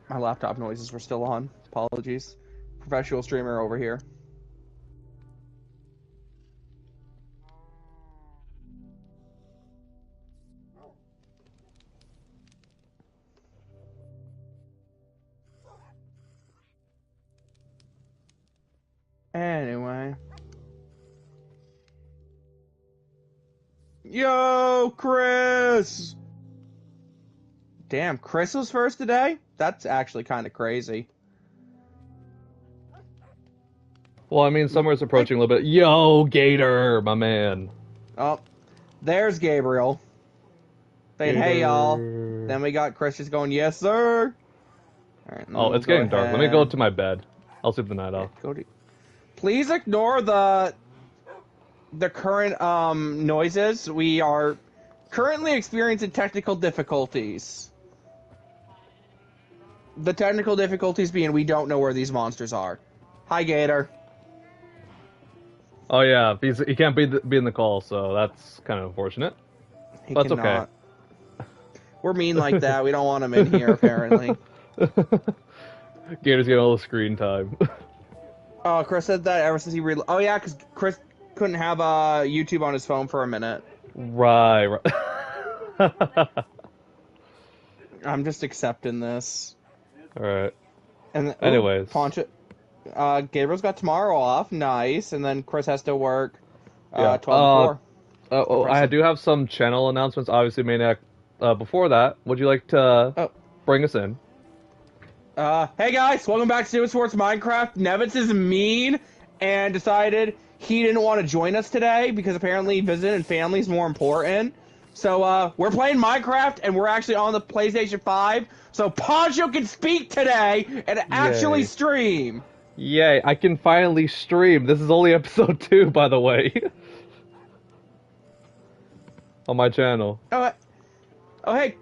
My laptop noises were still on. Apologies. Professional streamer over here. Anyway. Yo, Chris! Damn, Chris was first today? That's actually kind of crazy. Well, I mean, summer's approaching a little bit. Yo, Gator, my man. Oh, there's Gabriel. Saying, hey, y'all. Then we got Chris just going, yes, sir. All right, Oh, it's getting dark. Let me go to my bed. I'll sleep the night off. Please ignore the current noises. We are currently experiencing technical difficulties. The technical difficulties being we don't know where these monsters are. Hi, Gator. Oh yeah, he can't be in the call, so that's kind of unfortunate. But it's okay. We're mean like that. We don't want him in here, apparently. Gator's getting all the screen time. Oh, Chris said that ever since he oh yeah, because Chris couldn't have YouTube on his phone for a minute. Right. I'm just accepting this. Alright. And anyways. Pancho, Gabriel's got tomorrow off. Nice. And then Chris has to work 12 to 4. I do have some channel announcements. Obviously, Maniac, before that, would you like to bring us in? Hey guys, welcome back to Stupid Sports Minecraft. Nevitz is mean and decided he didn't want to join us today because apparently visiting family is more important. So, we're playing Minecraft and we're actually on the PlayStation 5. So Pancho can speak today and actually stream. Yay, I can finally stream. This is only episode 2, by the way. On my channel. Oh, hey,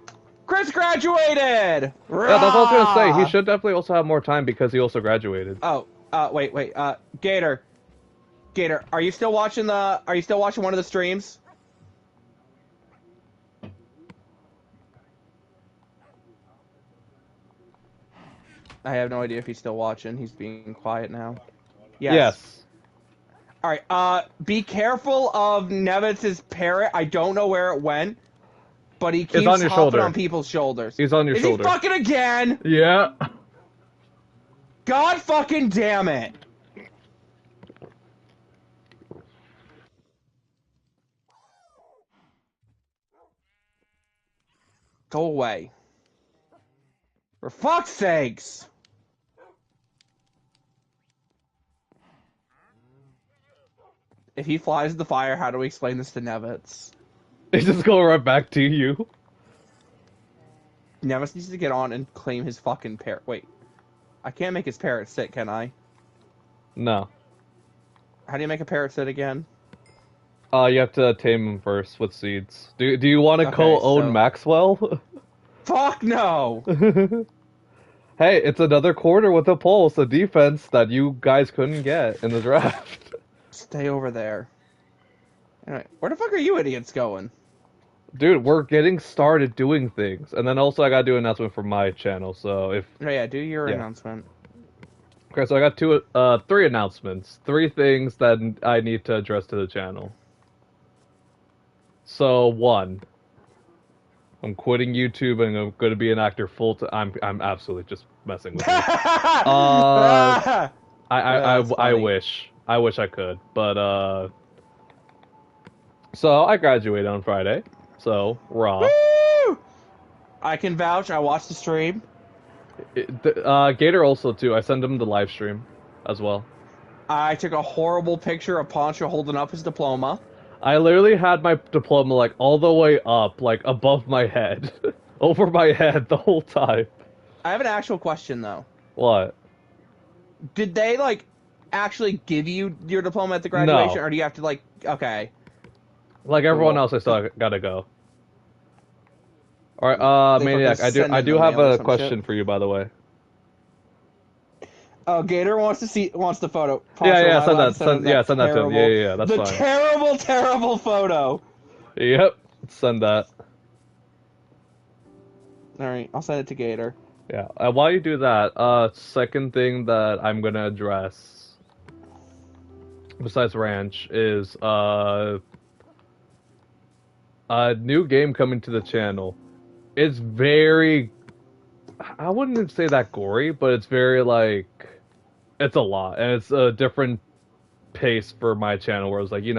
Chris graduated! Yeah, that's what I was gonna say. He should definitely also have more time because he also graduated. Oh, wait, Gator, are you still watching one of the streams? I have no idea if he's still watching. He's being quiet now. Yes. Alright, be careful of Nevitz's parrot. I don't know where it went, but he keeps hopping on people's shoulders. He's on your shoulder. Is he fucking again? Yeah. God fucking damn it. Go away. For fuck's sakes. If he flies in the fire, how do we explain this to Nevitz? They just go right back to you. Nevitz needs to get on and claim his fucking parrot. Wait. I can't make his parrot sit, can I? No. How do you make a parrot sit again? You have to tame him first with seeds. Do you want to co-own Maxwell? Fuck no! Hey, it's another quarter with a pulse, a defense that you guys couldn't get in the draft. Stay over there. Anyway, where the fuck are you idiots going? Dude, we're getting started doing things. And then also I gotta do an announcement for my channel, so if... Oh yeah, do your announcement. Okay, so I got 3 announcements. 3 things that I need to address to the channel. So, 1. I'm quitting YouTube and I'm gonna be an actor full time. I'm absolutely just messing with you. I wish. I wish I could, but so I graduated on Friday, so raw. Woo! I can vouch. I watched the stream. Gator also too. I sent him the live stream, as well. I took a horrible picture of Pancho holding up his diploma. I literally had my diploma like all the way up, like above my head, over my head the whole time. I have an actual question though. What? Did they like actually give you your diploma at the graduation, or do you have to like? Okay. Like everyone else, I still gotta go. All right, Maniac, I do have a question for you, by the way. Oh, Gator wants the photo. Pancho, send that to him. Yeah, that's fine. The terrible photo. Yep, send that. All right, I'll send it to Gator. Yeah. While you do that, second thing that I'm gonna address, besides ranch, is a new game coming to the channel. It's very, I wouldn't even say that gory, but it's very like, it's a lot, and it's a different pace for my channel. Where it's like, we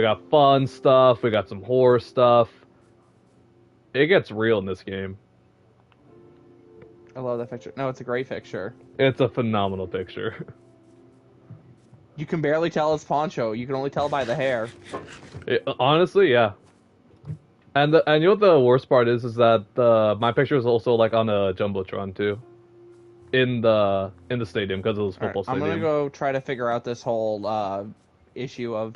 got fun stuff, we got some horror stuff. It gets real in this game. I love that picture. No, it's a great picture. It's a phenomenal picture. You can barely tell it's Pancho. You can only tell by the hair. Honestly, yeah. And you know what the worst part is that my picture is also like on a jumbotron too, in the stadium because it was football stadium. I'm gonna go try to figure out this whole issue of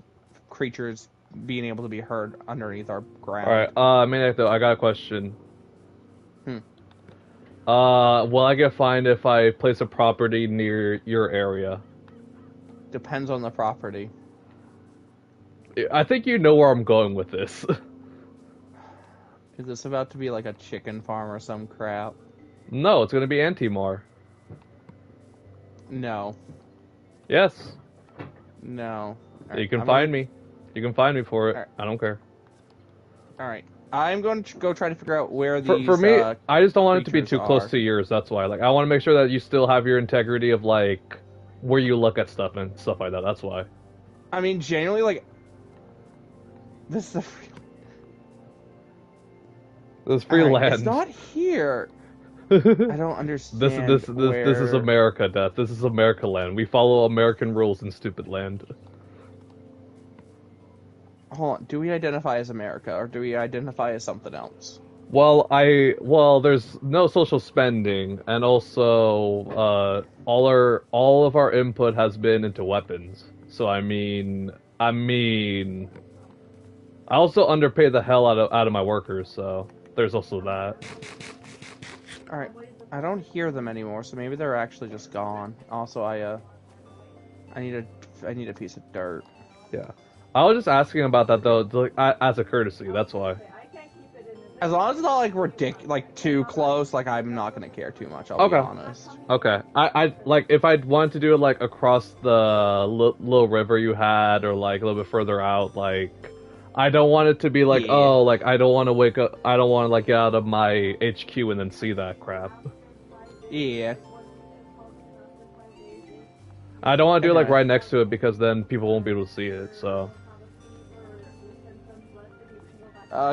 creatures being able to be heard underneath our ground. All right, Maniac, though, I got a question. Will I get fined if I place a property near your area? Depends on the property. I think you know where I'm going with this. Is this about to be like a chicken farm or some crap? No, it's gonna be Antimar. No. Yes. No. You can find me. You can find me for it. Right. I don't care. Alright. I'm going to go try to figure out where these For me, I just don't want it to be too close to yours, that's why. Like, I want to make sure that you still have your integrity of, like, where you look at stuff and stuff like that, that's why. I mean, genuinely, like... This is a free... This is free land. It's not here. I don't understand. This is America, Death. This is America land. We follow American rules in Stupid Land. Hold on. Do we identify as America, or do we identify as something else? Well, there's no social spending, and also, all of our input has been into weapons. So I mean, I also underpay the hell out of my workers. So there's also that. All right. I don't hear them anymore, so maybe they're actually just gone. Also, I need a piece of dirt. Yeah. I was just asking about that though, like, as a courtesy. That's why. As long as it's not like too close, like I'm not gonna care too much. I'll be honest. Okay. I like if I wanted to do it like across the little river you had, or like a little bit further out. Like, I don't want it to be like, oh, like I don't want to wake up. I don't want to like get out of my HQ and then see that crap. Yeah. I don't want to do it like right next to it because then people won't be able to see it. So.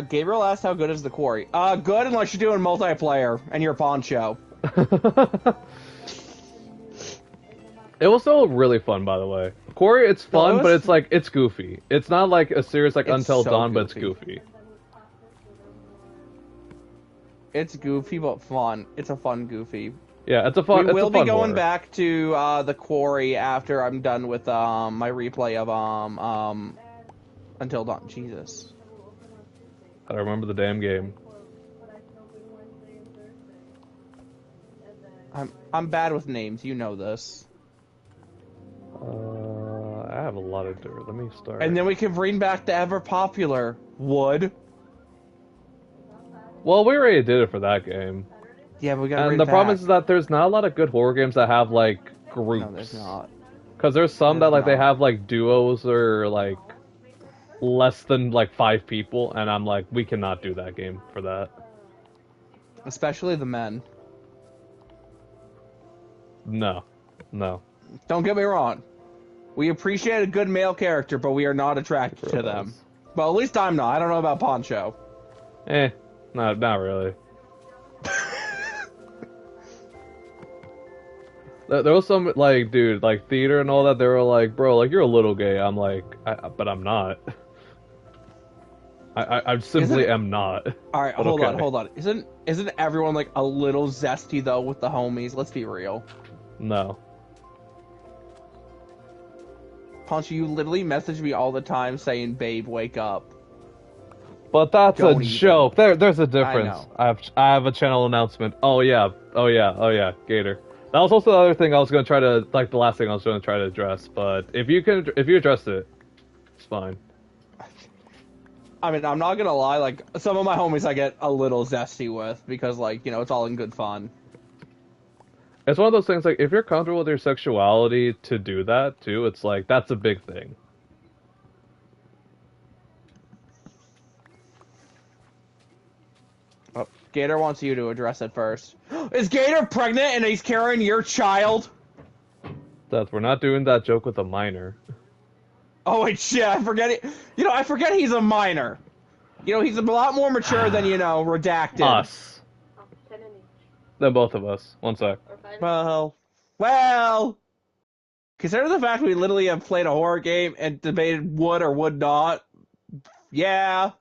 Gabriel asked how good is the quarry. Good unless you're doing multiplayer and you're Pancho. It was still really fun, by the way. Quarry, it's fun, but it's like, it's goofy. It's not like a serious like Until Dawn, but it's goofy. It's goofy but fun. It's a fun goofy. Yeah, it's a fun. We will be going back to the quarry after I'm done with my replay of Until Dawn. Jesus. I remember the damn game. I'm bad with names. You know this. I have a lot of dirt. Let me start. And then we can bring back the ever popular wood. Well, we already did it for that game. Yeah, but we gotta. And the problem is that there's not a lot of good horror games that have like groups. No, there's not. Because there's some that like they have like duos or like less than like 5 people, and I'm like, we cannot do that game for that. Especially the men. No. Don't get me wrong. We appreciate a good male character, but we are not attracted to them. Well, at least I'm not. I don't know about Pancho. Not really. There was some, like, dude, like, theater and all that, they were like, bro, like, you're a little gay. I'm like, but I'm not. I simply am not. Alright, hold on. Isn't everyone, like, a little zesty, though, with the homies? Let's be real. No. Pancho, you literally message me all the time saying, babe, wake up. But that's a joke. There's a difference. I have a channel announcement. Oh yeah, Gator. That was also the other thing I was gonna try to, like, the last thing I was gonna try to address. But if you address it, it's fine. I mean, I'm not gonna lie. Like, some of my homies I get a little zesty with because, like, you know, it's all in good fun. It's one of those things like if you're comfortable with your sexuality to do that too, it's like that's a big thing. Oh, Gator wants you to address it first. Is Gator pregnant and he's carrying your child? That we're not doing that joke with a minor. Oh wait, shit! I forget it. I forget he's a minor. He's a lot more mature than redacted. Us. Than both of us. One sec. Well. Consider the fact we literally have played a horror game and debated would or would not. Yeah.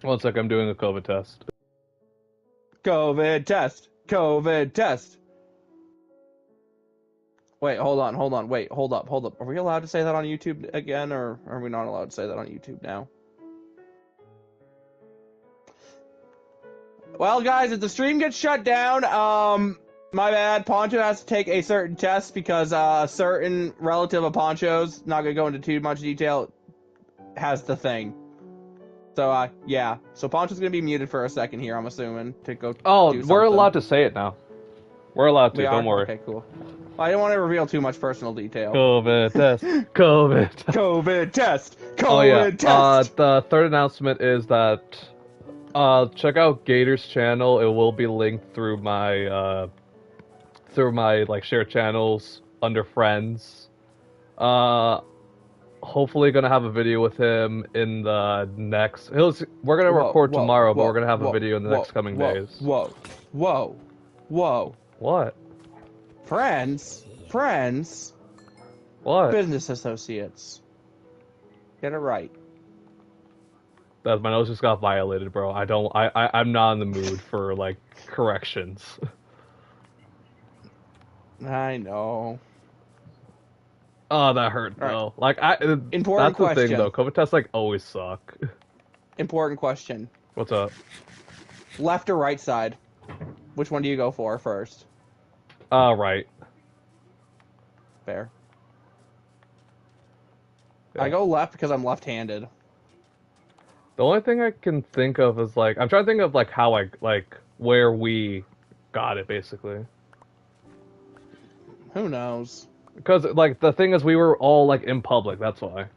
One sec, I'm doing a COVID test. COVID test. Wait, hold on. Wait, hold up. Are we allowed to say that on YouTube again, or are we not allowed to say that on YouTube now? Well, guys, if the stream gets shut down, my bad. Pancho has to take a certain test because a certain relative of Pancho's, not gonna go into too much detail, has the thing. So, yeah. So Pancho's gonna be muted for a second here, I'm assuming, to go do we're allowed to say it now. We're allowed to, don't worry. Okay, cool. I didn't want to reveal too much personal detail. COVID test. COVID test. COVID test. COVID test. The third announcement is that check out Gator's channel. It will be linked through my like shared channels under friends. Hopefully gonna have a video with him in the next. We're gonna record tomorrow, but we're gonna have a video in the next coming days. Whoa. What? Friends. What? Business associates. Get it right. That my nose just got violated, bro. I'm not in the mood for like corrections. I know. Oh, that hurt though. Right. Like Important that's the question. thing though. COVID tests like always suck. Important question. What's up? Left or right side? Which one do you go for first? Right. Fair. Yeah. I go left because I'm left-handed. The only thing I can think of is like I'm trying to think of like how where we got it basically. Who knows? Because like the thing is we were all like in public, that's why.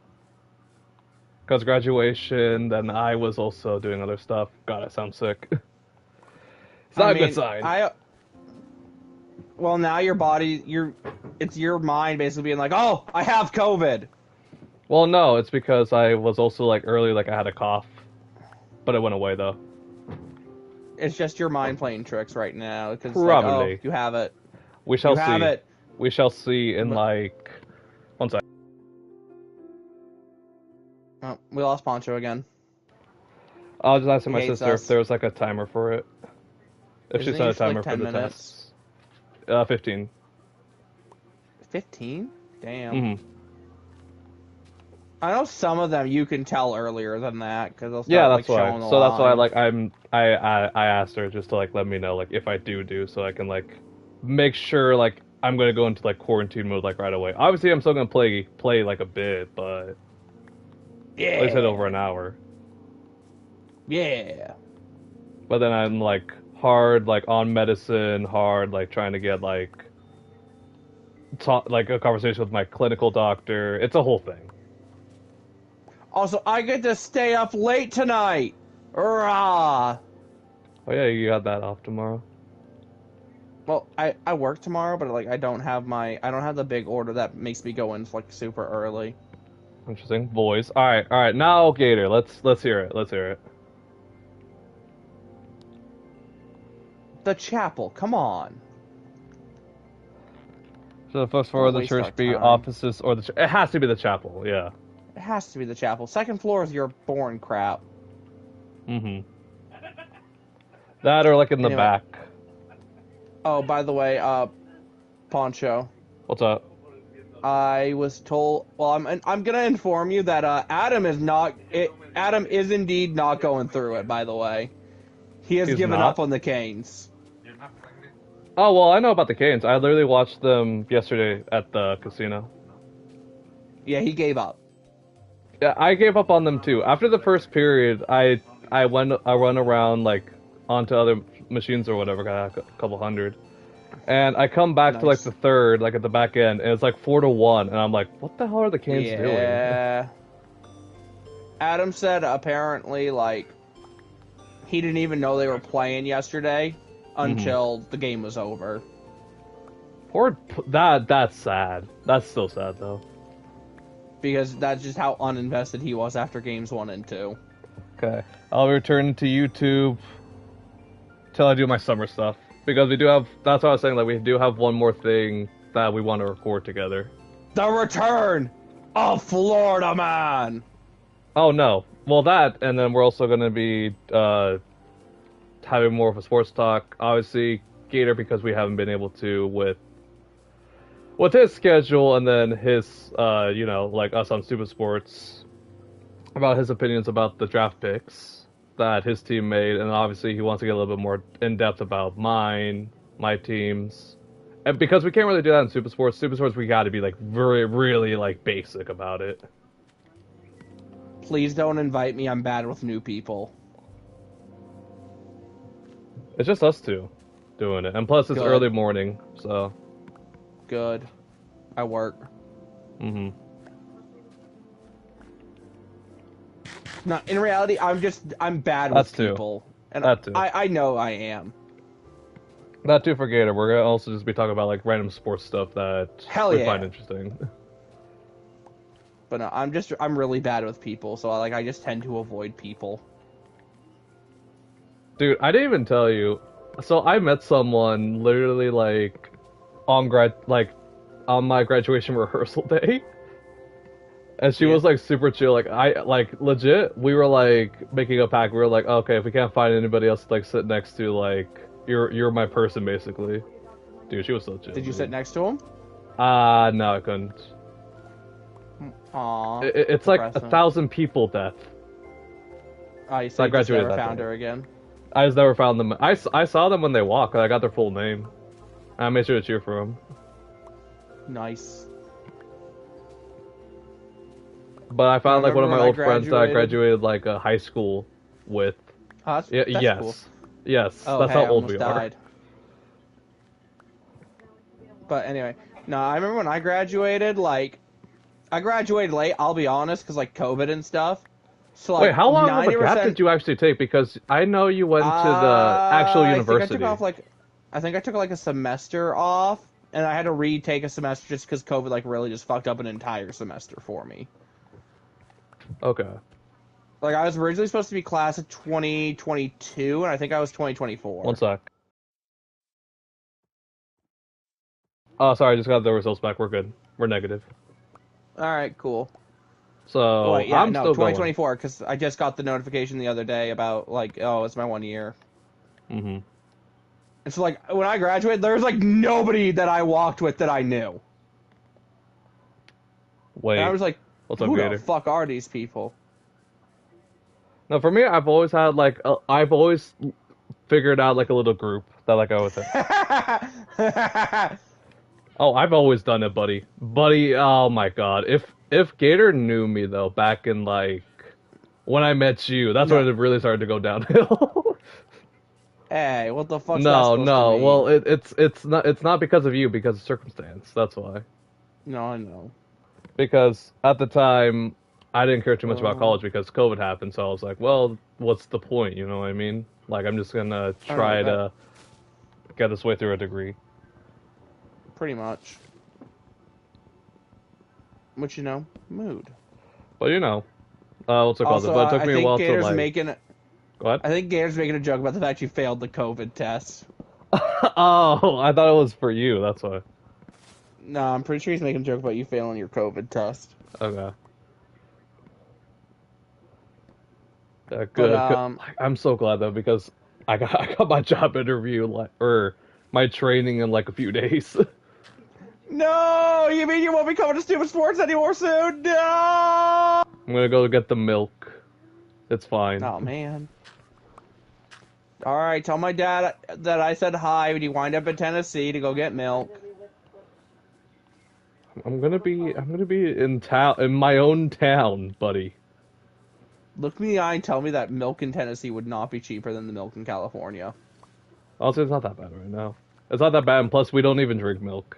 Because graduation, then I was also doing other stuff. God, I sound sick. It's not a good sign. Well, now your body, it's your mind basically being like, oh, I have COVID. Well, no, it's because I was also like early, like I had a cough, but it went away though. It's just your mind playing tricks right now. Cause probably. Like, oh, you have it. We shall see. Have it. We shall see in like 1 second. Oh, we lost Pancho again. I was just asking my Hates sister us. if there was like a timer for it. If Isn't she set a it usually timer for the minutes? tests. 15. 15? Damn. Mm-hmm. I know some of them you can tell earlier than that because they'll start That's why. showing the So that's why line. I asked her just to like let me know like if I do so I can like make sure like I'm gonna go into like quarantine mode like right away. Obviously I'm still gonna play like a bit, but at least hit over an hour. Yeah. But then I'm like hard like on medicine, hard like trying to get like like a conversation with my clinical doctor. It's a whole thing. Also, I get to stay up late tonight. Rah! Oh yeah, you got that off tomorrow. Well, I work tomorrow, but like I don't have the big order that makes me go in like super early. Interesting. Boys. All right. Now, Gator, let's hear it. Let's hear it. The chapel. Come on. So the first floor of the Waste church our be time. offices or the? It has to be the chapel. Yeah. It has to be the chapel. Second floor is your boring crap. Mm-hmm. That or like in the Anyway. back. Oh, by the way, Pancho. What's up? I was told. Well, I'm gonna inform you that Adam is indeed not going through it. By the way, he has He's given not? up on the canes. Oh well, I know about the Canes. I literally watched them yesterday at the casino. Yeah, he gave up. Yeah, I gave up on them too. After the first period, I I run around like onto other machines or whatever, got a couple hundred. And I come back to like Nice. the third, like at the back end, and it's like 4-1, and I'm like, what the hell are the Canes doing? Yeah. Adam said apparently like he didn't even know they were playing yesterday until the game was over. That's sad. That's still sad though. Because that's just how uninvested he was after games 1 and 2. Okay, I'll return to YouTube till I do my summer stuff. Because we do have, that's what I was saying, like, we do have one more thing that we want to record together. The return of Florida Man! Oh, no. Well, that, and then we're also going to be having more of a sports talk. Obviously, Gator, because we haven't been able to with his schedule, and then his, like us on Stupid Sports, about his opinions about the draft picks that his team made, and obviously he wants to get a little bit more in-depth about my teams. And because we can't really do that in Super Sports, we gotta be, like, very, really, like, basic about it. Please don't invite me, I'm bad with new people. It's just us two doing it, and plus it's Good. early morning, so... Good. I work. Mm-hmm. No, in reality, I'm bad That's with people. And That too. I know I am. That too for Gator. We're gonna also just be talking about like random sports stuff that Hell we yeah. find interesting. But no, I'm really bad with people, so I just tend to avoid people. Dude, I didn't even tell you. So I met someone literally like on my graduation rehearsal day. And she was like super chill, legit. We were like making a pact. We were like, okay, if we can't find anybody else to like sit next to, like you're my person basically. Dude, she was so chill. Did you sit next to him? No, I couldn't. Aww. It's like 1,000 people death. I so you just never found her again. I just never found them. I saw them when they walked. I got their full name. I made sure to cheer for them. Nice. But I found like one of my old friends that I graduated like high school with. Huh? That's yes. Cool. Yes. Oh, that's hey, how old we died. But anyway, no, I remember when I graduated, like, I graduated late, I'll be honest, because, like, COVID and stuff. So, like, wait, how long of a gap did you actually take? Because I know you went to the actual university. I think I took like a semester off, and I had to retake a semester just because COVID, like, really just fucked up an entire semester for me. Okay. Like, I was originally supposed to be class of 2022, and I think I was 2024. One sec. Oh, sorry, I just got the results back. We're good. We're negative. Alright, cool. So, wait, yeah, I'm no, still 2024, because I just got the notification the other day about, like, oh, it's my 1 year. Mm-hmm. And so, like, when I graduated, there was, like, nobody that I walked with that I knew. Wait. And I was like, what's up, who Gator? the fuck are these people? No, for me, I've always had, like, I've always figured out, like, a little group that, like, I go with it. Oh, I've always done it, buddy. Buddy, oh my god. If Gator knew me, though, back in, like, when I met you, that's when it really started to go downhill. Hey, what the fuck's No, that no, to mean? well, it's not because of you, because of circumstance, that's why. No, I know. Because at the time, I didn't care too much about college because COVID happened, so I was like, well, what's the point, you know what I mean? Like, I'm just gonna try to get this way through a degree. Pretty much. Which, you know, mood. But, you know, what's it called? Also, But it took me a while Gator's to, like... making... Go ahead. I think Gator's making a joke about the fact you failed the COVID test. Oh, I thought it was for you, that's why. No, I'm pretty sure he's making a joke about you failing your COVID test. Okay. Yeah, good. But, I'm so glad, though, because I got my job interview, or my training in, like, a few days. No! You mean you won't be coming to Stupid Sports anymore soon? No! I'm gonna go get the milk. It's fine. Oh, man. Alright, tell my dad that I said hi when you wind up in Tennessee to go get milk. I'm gonna be in town, in my own town, buddy. Look me in the eye and tell me that milk in Tennessee would not be cheaper than the milk in California. Also, it's not that bad right now. It's not that bad, and plus we don't even drink milk.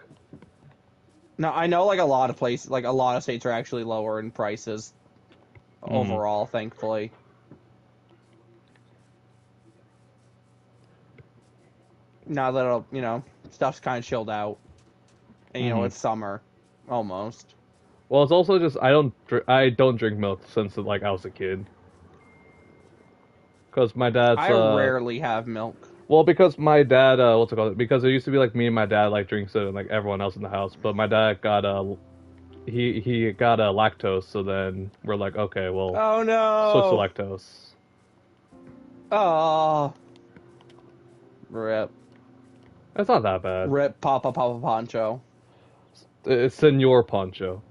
Now, I know, like, a lot of places, like, a lot of states are actually lower in prices overall, thankfully. Now that, you know, stuff's kind of chilled out. And, you know, it's summer. Almost. Well, it's also just, I don't drink milk since, like, I was a kid. Because my dad's, I rarely have milk. Well, because my dad, what's it called? Because it used to be like me and my dad like drinks it and like everyone else in the house. But my dad got he got a lactose, so then we're like, okay, well, oh no, switch to lactose. Oh, rip. It's not that bad. Rip, Papa Pancho. It's Senor Pancho.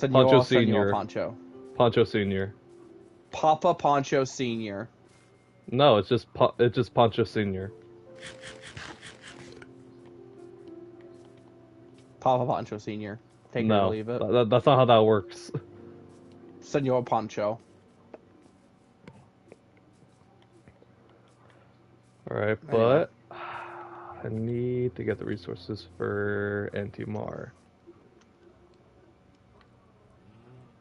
Pancho Senior. Pancho. Pancho Senior. Papa Pancho Senior. No, it's just Pancho Senior. Papa Pancho Senior. Take it or leave it. That's not how that works. Senor Pancho. Alright, but I need to get the resources for Antimar.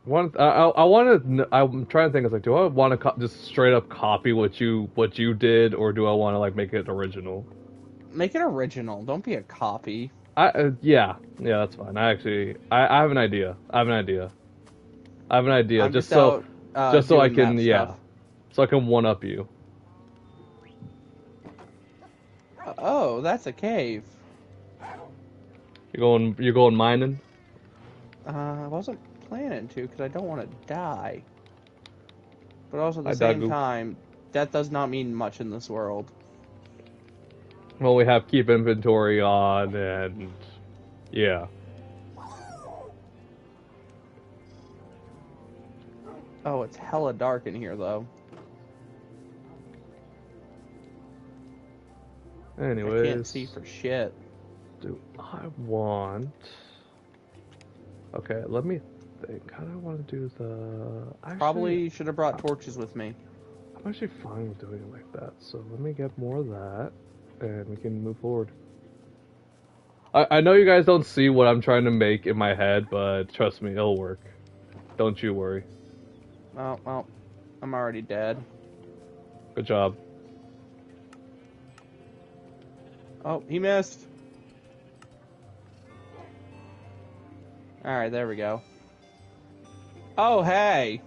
I'm trying to think. It's like, do I want to just straight up copy what you did, or do I want to like make it original? Make it original. Don't be a copy. Yeah, that's fine. I have an idea. Just so I can so I can one up you. Oh, that's a cave. You're going mining? I wasn't planning to because I don't want to die. But also at the same time, that does not mean much in this world. Well, we have keep inventory on, and yeah. Oh, it's hella dark in here, though. Anyways, I can't see for shit. Do I want... Okay, let me think. How do I want to do the... Probably should have brought torches with me. I'm actually fine with doing it like that, so let me get more of that, and we can move forward. I know you guys don't see what I'm trying to make in my head, but trust me, it'll work. Don't you worry. Oh, well, I'm already dead. Good job. Oh, he missed. Alright, there we go. Oh, hey!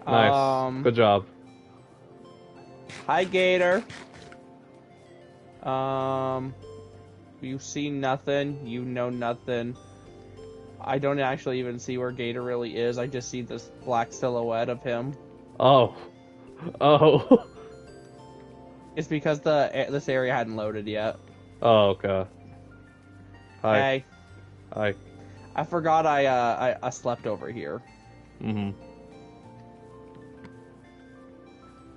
Nice. Good job. Hi, Gator. You see nothing. You know nothing. I don't actually even see where Gator really is. I just see this black silhouette of him. Oh. Oh. It's because this area hadn't loaded yet. Oh, okay. Hi. Hey. Hi. I forgot I slept over here. Mm-hmm.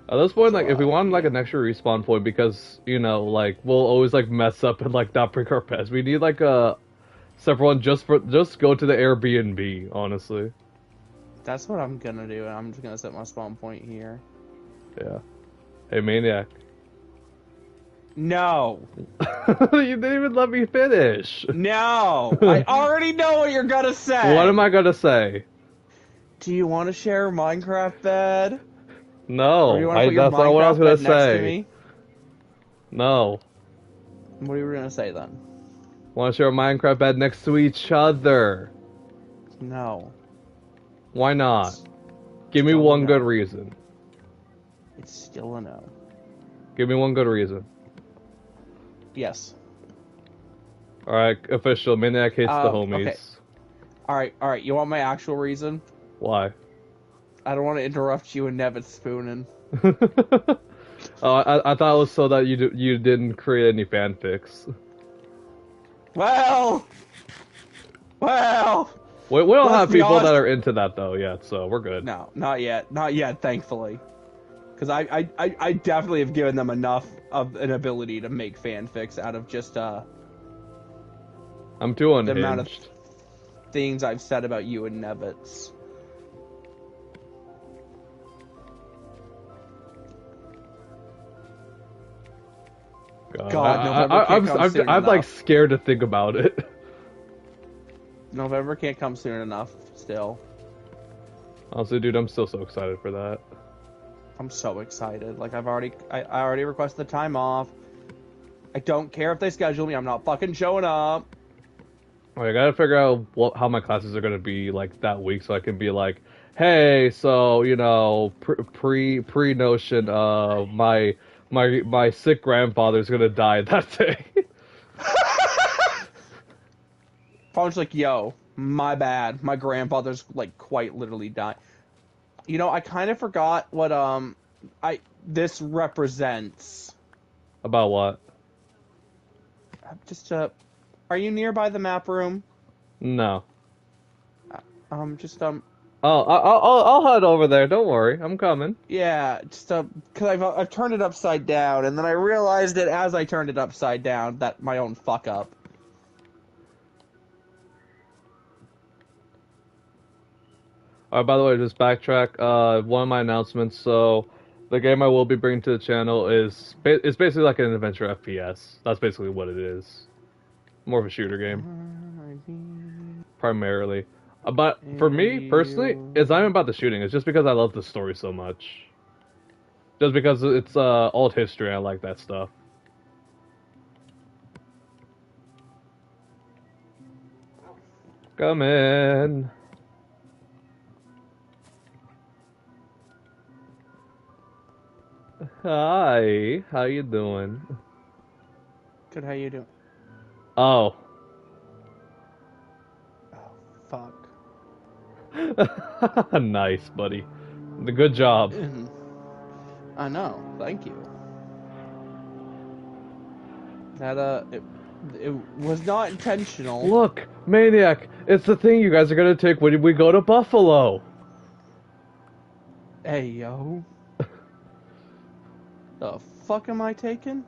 At this point, like, if we want, like, an extra respawn point, because, you know, like, we'll always, like, mess up and, like, not bring our pets, we need, like, a separate one just go to the Airbnb, honestly. That's what I'm gonna do, and I'm just gonna set my spawn point here. Yeah. Hey, Maniac. No. You didn't even let me finish. No. I already know what you're gonna say. What am I gonna say? Do you want to share a Minecraft bed? No, that's not what I was gonna say. No. What are you gonna say then? Want to share a Minecraft bed next to each other? No. Why not? Give me one good reason. It's still a no. Give me one good reason. Yes. Alright, official. Maniac hates the homies. Okay. Alright. You want my actual reason? Why? I don't want to interrupt you and Nev spooning. Oh, I thought it was so that you didn't create any fanfics. Well. We don't have people that are into that though yet, so we're good. No, not yet. Not yet, thankfully. Because I definitely have given them enough of an ability to make fanfics out of just I'm too unhinged. things I've said about you and Nevitz. God, November can't come soon I'm like enough. scared to think about it. November can't come soon enough, still. Honestly, dude, I'm still so excited for that. I'm so excited. Like, I already requested the time off. I don't care if they schedule me. I'm not fucking showing up. I gotta figure out how my classes are gonna be like that week, so I can be like, hey, so you know, pre notion, my sick grandfather's gonna die that day. Phone's like, yo, my bad. My grandfather's like quite literally dying. You know, I kind of forgot what this represents. About what? Just are you nearby the map room? No. Just Oh, I'll head over there. Don't worry, I'm coming. yeah, just because I've turned it upside down, and then I realized it as I turned it upside down that my own fuck up. By the way, just backtrack. One of my announcements. So, the game I will be bringing to the channel is it's basically like an adventure FPS. That's basically what it is. More of a shooter game, primarily. But for me personally, it's not even about the shooting. It's just because I love the story so much. Just because it's old history, I like that stuff. Come in. Hi, how you doing? Good, how you doing? Oh. Oh, fuck. Nice, buddy. The good job. I know. Thank you. That it was not intentional. Look, Maniac, it's the thing you guys are gonna take when we go to Buffalo. Hey, yo. The fuck am I taking?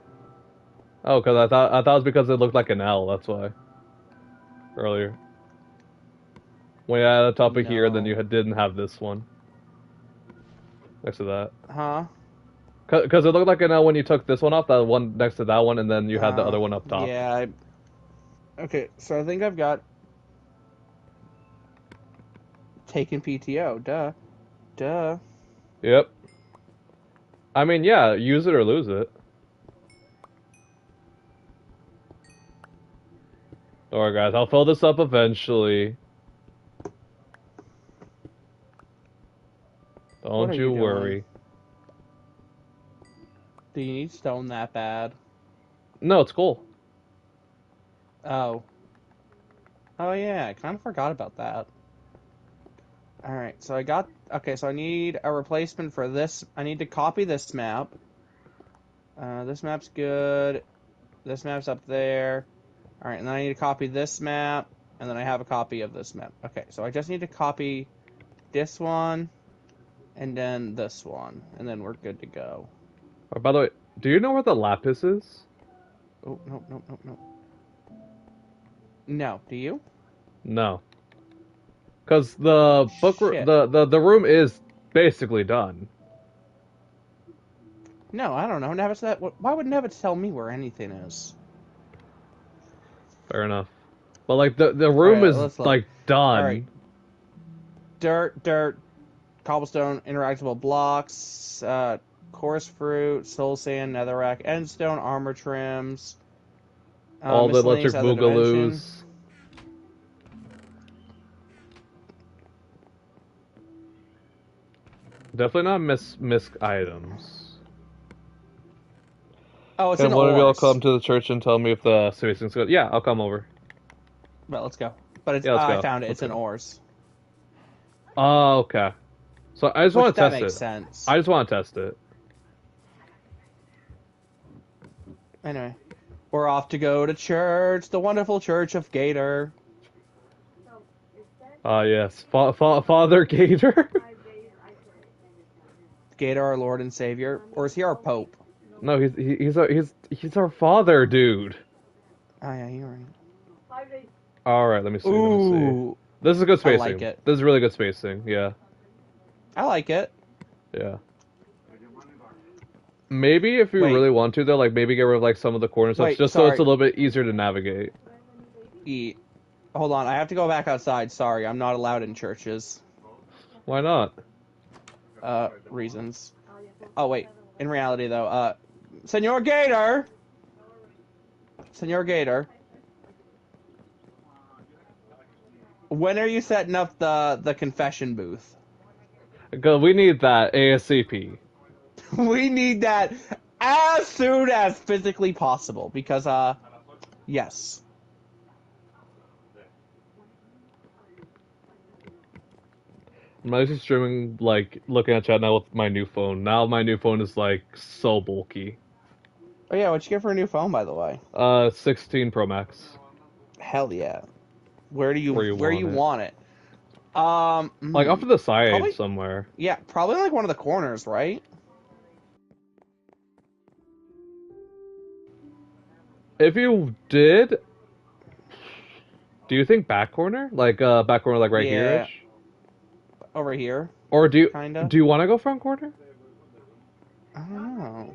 Oh, because I thought it was because it looked like an L. That's why. Earlier, when you had the top of here, then you didn't have this one next to that. Huh? Because it looked like an L when you took this one off, that one next to that one, and then you had the other one up top. Yeah. Okay, so I think I've got taken PTO. Duh. Yep. I mean, yeah, use it or lose it. Alright, guys, I'll fill this up eventually. Don't you worry. Do you need stone that bad? No, it's cool. Oh. Oh yeah, I kind of forgot about that. Alright, so so I need a replacement for this. I need to copy this map. This map's good. This map's up there. Alright, and then I need to copy this map, and then I have a copy of this map. Okay, so I just need to copy this one, and then this one, and then we're good to go. Oh, by the way, do you know where the lapis is? Oh, no. No, do you? No. Because the the room is basically done. No, I don't know. Why would Nevitz tell me where anything is? Fair enough. But like the room is like done. All right. Dirt, cobblestone, interactable blocks, coarse fruit, soul sand, netherrack, endstone, armor trims, all the electric boogaloos. Definitely not miss items. Oh, it's Can an one of y'all ores. come to the church and tell me if the spacing's good? Yeah, I'll come over. Well, let's go. But it's, yeah, let's go. I found it. It's an ores. Oh, okay. So I just want to test it. That makes sense. I just want to test it. Anyway, we're off to go to church, the wonderful church of Gator. Yes, Father Gator. Gator, our Lord and Savior, or is he our Pope? No, he's our father, dude. Oh yeah, you're right. All right, let me see. Ooh, This is good I spacing. like it. This is really good spacing. Yeah. I like it. Yeah. Maybe if you Wait. really want to, though, like maybe get rid of like some of the corner stuff, Wait, just so it's sorry. a little bit easier to navigate. Hold on, I have to go back outside. Sorry, I'm not allowed in churches. Why not? Reasons. Oh, wait. In reality, though, Senor Gator! Senor Gator. When are you setting up the confession booth? Because we need that ASAP. We need that as soon as physically possible, because, yes. I'm actually streaming, like, looking at chat now with my new phone. Now my new phone is, like, so bulky. Oh, yeah, what'd you get for a new phone, by the way? 16 Pro Max. Hell yeah. Where do you Where you want it? Like, off to the side probably, somewhere. yeah, probably like one of the corners, right? If you did, do you think back corner? Like, back corner, like, right here-ish? Over here. Or do Kinda. you want to go front corner? I don't know.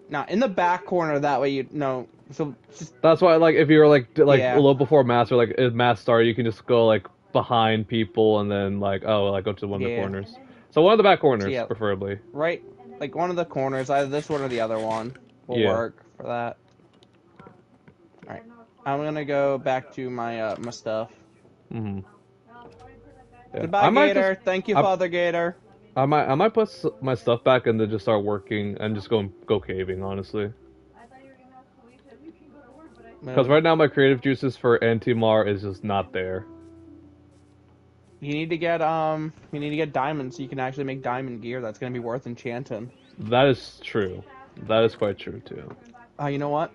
Now, in the back corner, that way you know. So just That's why, like, if you're like yeah. a little before mass or like if mass started, you can just go like behind people and then like go to one of the corners. So one of the back corners, Yeah. preferably. Right, like one of the corners, either this one or the other one, will work for that. All right, I'm gonna go back to my my stuff. Mm-hmm. Yeah. Goodbye, Gator. Thank you, Father Gator. I might put my stuff back and then just start working and just go caving, honestly. Because right now my creative juices for Anti-Mar is just not there. You need to get diamonds so you can actually make diamond gear. That's gonna be worth enchanting. That is true. That is quite true too. You know what?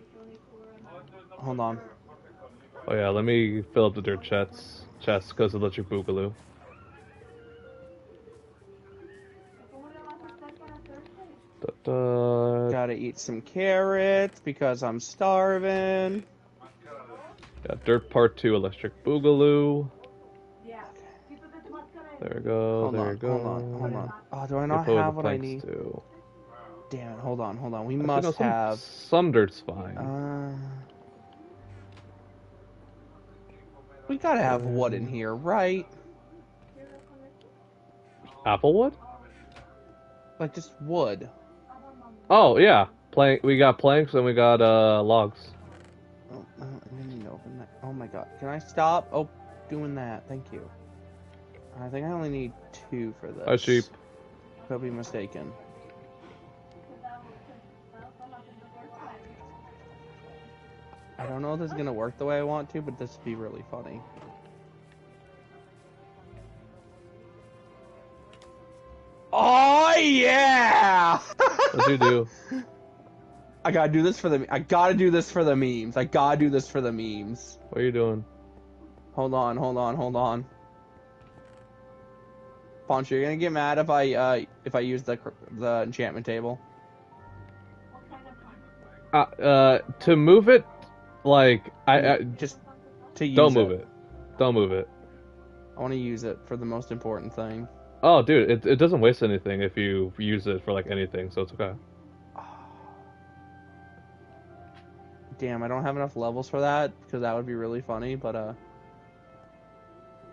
Hold on. Oh yeah, let me fill up the dirt chest because of electric boogaloo. Gotta eat some carrots because I'm starving. Got dirt part 2 electric boogaloo. There we go. Hold on. Oh, do I not have what I need? Too. Damn it! Hold on. We must have some dirt's fine. We gotta have wood in here, right? Applewood? Like just wood. Oh yeah, we got planks and we got logs. Oh, I didn't even open that. Oh my god, can I stop? Oh, doing that. Thank you. I think I only need 2 for this. Hi, sheep. Could be mistaken. I don't know if this is gonna work the way I want to, but this would be really funny. Oh yeah! What'd you do? I gotta do this for the. I gotta do this for the memes. I gotta do this for the memes. What are you doing? Hold on. Pancho, you're gonna get mad if I use the enchantment table. To move it, like I just to use don't move it. Don't move it. I want to use it for the most important thing. Oh, dude, it doesn't waste anything if you use it for like anything, so it's okay. Damn, I don't have enough levels for that because that would be really funny. But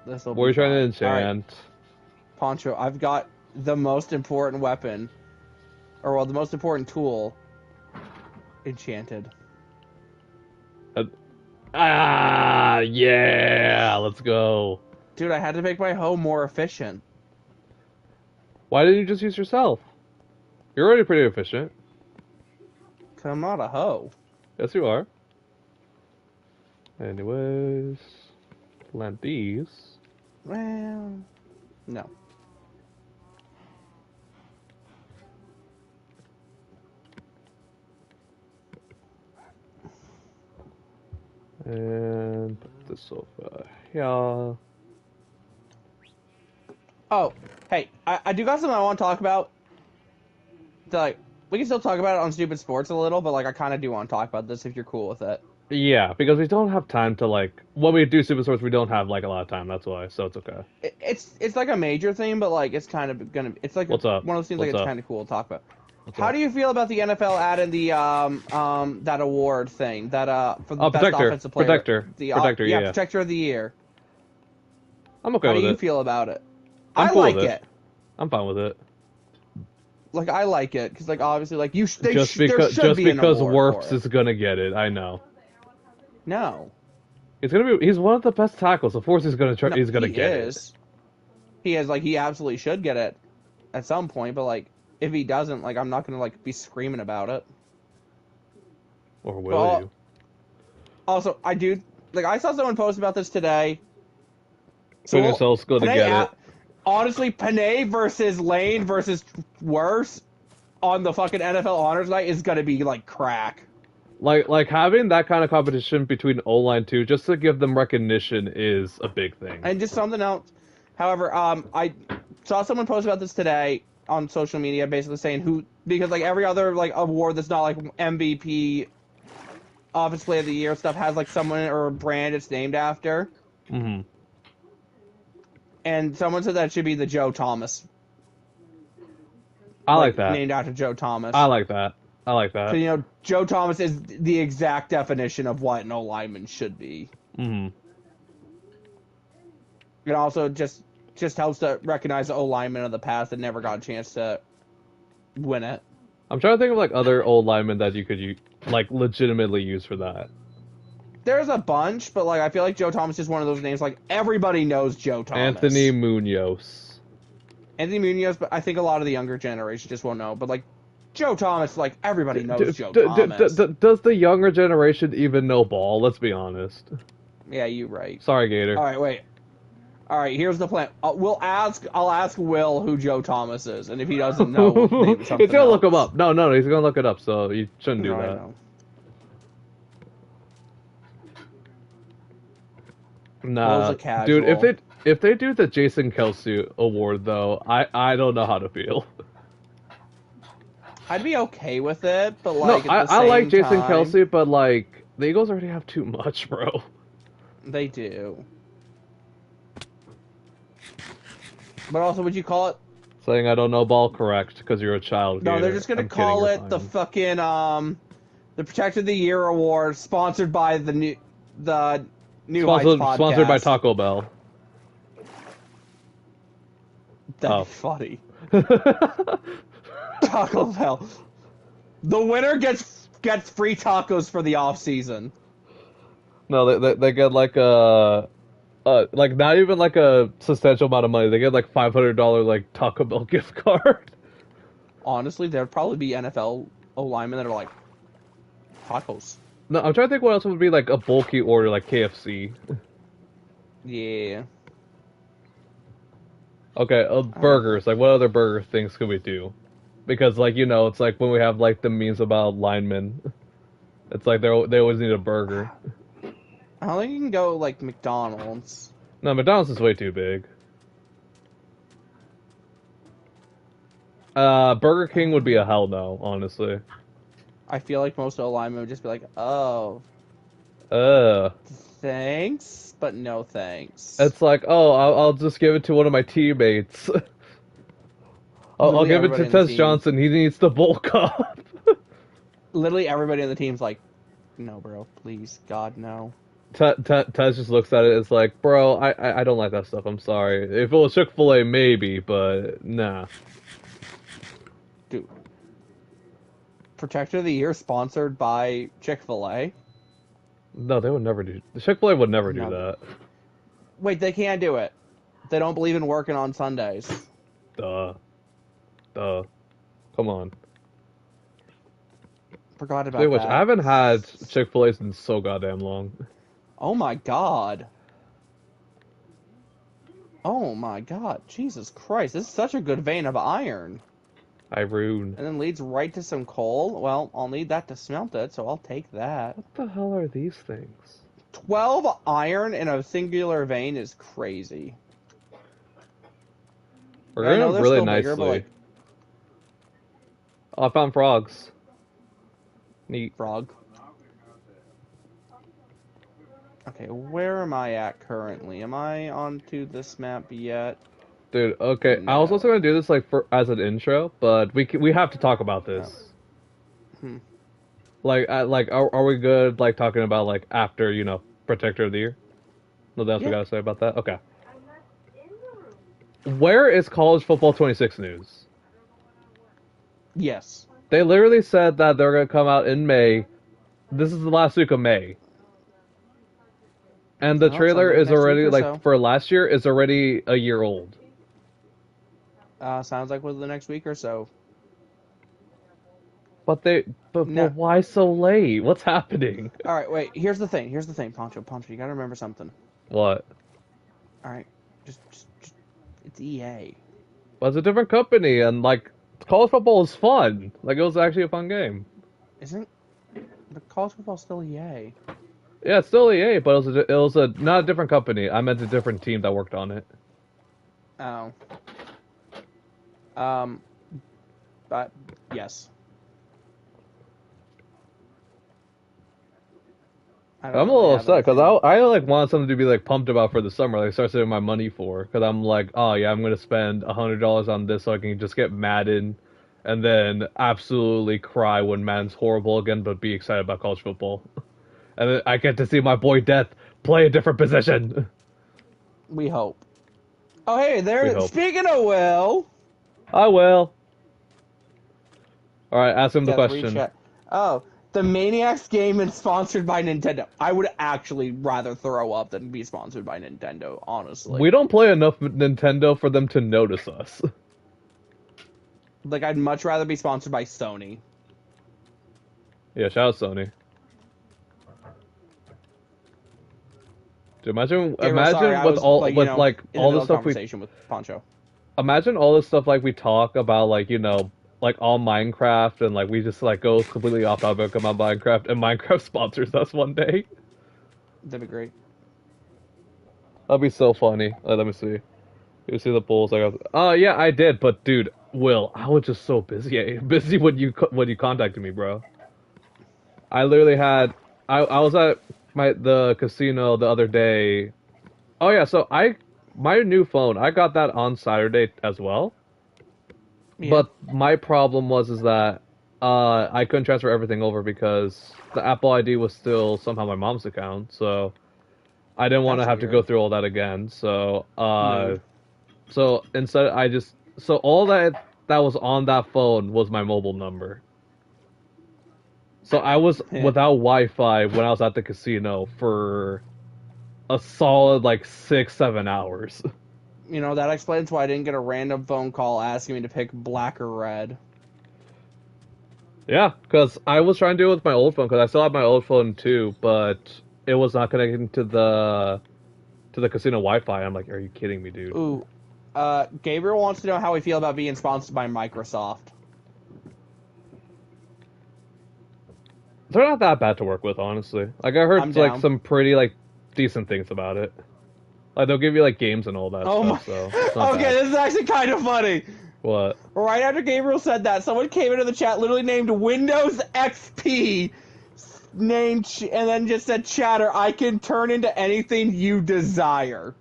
this will. What are you trying to enchant? Right. Pancho, I've got the most important weapon, or well, the most important tool. Enchanted. Yeah, let's go. Dude, I had to make my hoe more efficient. Why didn't you just use yourself? You're already pretty efficient. Cause I'm not a hoe. Yes, you are. Anyways, plant these. Well, no. And put the sofa here. Oh, hey, I do got something I want to talk about. Like, we can still talk about it on Stupid Sports a little, but like, I kind of do want to talk about this if you're cool with it. Yeah, because we don't have time to like when we do Super Sports, we don't have like a lot of time. That's why, so it's okay. It's like a major thing, but like it's kind of gonna it's like What's up? one of those things like What's it's up? kind of cool to talk about. What's How up? do you feel about the NFL adding the that award thing that for the Oh, best Protector, offensive player, Protector, the Protector. yeah, Yeah, protector of the year? I'm okay How do with you it. feel about it? I'm I cool with like it. it. I'm fine with it. Like I like it because like obviously like there should Just be an because award for Werfs it. is gonna get it, I know. No, He's one of the best tackles. Of course, no, he's gonna he get it. is. He is like he absolutely should get it at some point, but like if he doesn't, like I'm not gonna like be screaming about it. Or will But you? also, I do like I saw someone post about this today. So Put yourself's gonna Panay get it. honestly, Panay versus Lane versus Worse on the fucking NFL Honors Night is gonna be like crack. Like having that kind of competition between O line too, just to give them recognition, is a big thing. And just something else. However, I saw someone post about this today on social media, basically saying who because like every other like award that's not like MVP, Offensive Player of the Year stuff has like someone or a brand it's named after. Hmm. And someone said that it should be the Joe Thomas, I like like that. named after Joe I Thomas. like that. I like So that. you know, Joe Thomas is the exact definition of what an O lineman should be. Hmm. It also just helps to recognize the O linemen of the past that never got a chance to win it. I'm trying to think of like other old linemen that you could like legitimately use for that. There's a bunch, but like I feel like Joe Thomas is one of those names like everybody knows Joe Thomas. Anthony Munoz. Anthony Munoz, but I think a lot of the younger generation just won't know. But like Joe Thomas, like everybody knows Joe Thomas. Does the younger generation even know ball? Let's be honest. Yeah, you're right. Sorry, Gator. All right, wait. All right, here's the plan. I'll ask Will who Joe Thomas is, and if he doesn't know, we'll name something He's gonna look him else. up. No, he's gonna look it up. So you shouldn't do No, I that. know. Nah, Will's a dude. casual. If they do the Jason Kelsey award though, I don't know how to feel. I'd be okay with it, but No, like at the I like same Jason time, Kelsey, but like the Eagles already have too much, bro. they do. But also, would you call it? Saying I don't know ball correct because you're a child. No, they're Gator. just gonna I'm kidding, call you're it the fine. fucking the Protector of the Year award, sponsored by the New Heights podcast. Sponsored by Taco Bell. That'd Oh. be funny. Taco Bell. The winner gets free tacos for the off season. No, they get like not even like a substantial amount of money. They get like $500 like Taco Bell gift card. Honestly, there'd probably be NFL O linemen that are like tacos. No, I'm trying to think what else would be like a bulky order like KFC. Yeah. Okay, burgers. Like what other burger things could we do? Because like it's like when we have like the memes about linemen, it's like they always need a burger. I don't think you can go like McDonald's. No, McDonald's is way too big. Burger King would be a hell no, honestly. I feel like most O linemen would just be like, "Oh, Uh, thanks, but no thanks." it's like, oh, I'll just give it to one of my teammates. I'll Literally give it to everybody in the Tess team. Johnson. He needs the bulk up. Literally everybody on the team's like, "No, bro, please, God, no." Tess just looks at it. It's like, bro, I don't like that stuff. I'm sorry. If it was Chick-fil-A, maybe, but nah. Dude, Protector of the Year sponsored by Chick-fil-A. No, they would never do. Chick-fil-A would never do No. that. Wait, they can't do it. They don't believe in working on Sundays. Duh. Come on. Forgot about Speaking of which, that. I haven't had Chick-fil-A since so goddamn long. Oh my god. Oh my god. Jesus Christ. This is such a good vein of iron. I ruined. And then leads right to some coal. Well, I'll need that to smelt it, so I'll take that. What the hell are these things? 12 iron in a singular vein is crazy. We're I know going they're really still nicely. bigger, but like, Oh, I found frogs. Neat. frog. Okay, where am I at currently? Am I onto this map yet? Dude, okay. I was also No. gonna do this like for as an intro, but we have to talk about Oh. this. Hmm. Like, are we good? Like talking about like after Protector of the Year? Nothing else we Yeah. gotta say about that. Okay. Where is College Football 26 news? Yes. They literally said that they're gonna come out in May. This is the last week of May, and the Well, it sounds trailer like is next week already or like so. for last year is already a year old. Sounds like within the next week or so. But No. why so late? What's happening? All right, wait. Here's the thing. Here's the thing, Pancho. Pancho, you gotta remember something. What? All right, just it's EA. Well, it's a different company, and like college football is fun. Like it was actually a fun game. Isn't the college football still EA? Yeah, it's still EA, but it was a not a different company. I meant a different team that worked on it. Oh. Um. But yes. I don't I'm a really little have upset because anything. I like want something to be like pumped about for the summer. Like start saving my money for because I'm like, oh yeah, I'm gonna spend $100 on this so I can just get Madden, and then absolutely cry when Madden's horrible again, but be excited about college football. And then I get to see my boy Death play a different position. We hope. Oh hey, We there. hope. Speaking of Will, I will. All right, ask him the yes, read question. chat. Oh, the Maniacs game is sponsored by Nintendo. I would actually rather throw up than be sponsored by Nintendo, honestly. We don't play enough Nintendo for them to notice us. Like, I'd much rather be sponsored by Sony. Yeah, shout out Sony. Dude, Gabriel, sorry, imagine I with was, all like, with like in the all the middle of stuff we conversation with Pancho. imagine all the stuff like we talk about like like all Minecraft and like we just like go completely off topic about Minecraft and Minecraft sponsors us one day. That'd be great. That'd be so funny. Let me see. You see the polls? Yeah, I did, but dude, Will, I was just so busy, busy when you contacted me, bro. I literally had I was at the casino the other day. Oh yeah, so my new phone, I got that on Saturday as well. Yeah. But my problem was is that I couldn't transfer everything over because the Apple ID was still somehow my mom's account, so I didn't want to That's have to go weird. through all that again. Mood. So instead so all that was on that phone was my mobile number. So I was Heh. without Wi-Fi when I was at the casino for a solid like 6-7 hours. That explains why I didn't get a random phone call asking me to pick black or red. Yeah, because I was trying to do it with my old phone because I still have my old phone too, but it was not connecting to the casino Wi-Fi. I'm like, are you kidding me, dude? Ooh. Gabriel wants to know how we feel about being sponsored by Microsoft. They're not that bad to work with, honestly. Like I I'm heard like down. some pretty like decent things about it. Like they'll give you like games and all that Oh my. stuff, so it's not Okay, bad. this is actually kind of funny. What? Right after Gabriel said that, someone came into the chat literally named Windows XP, and then just said, "Chatter, I can turn into anything you desire."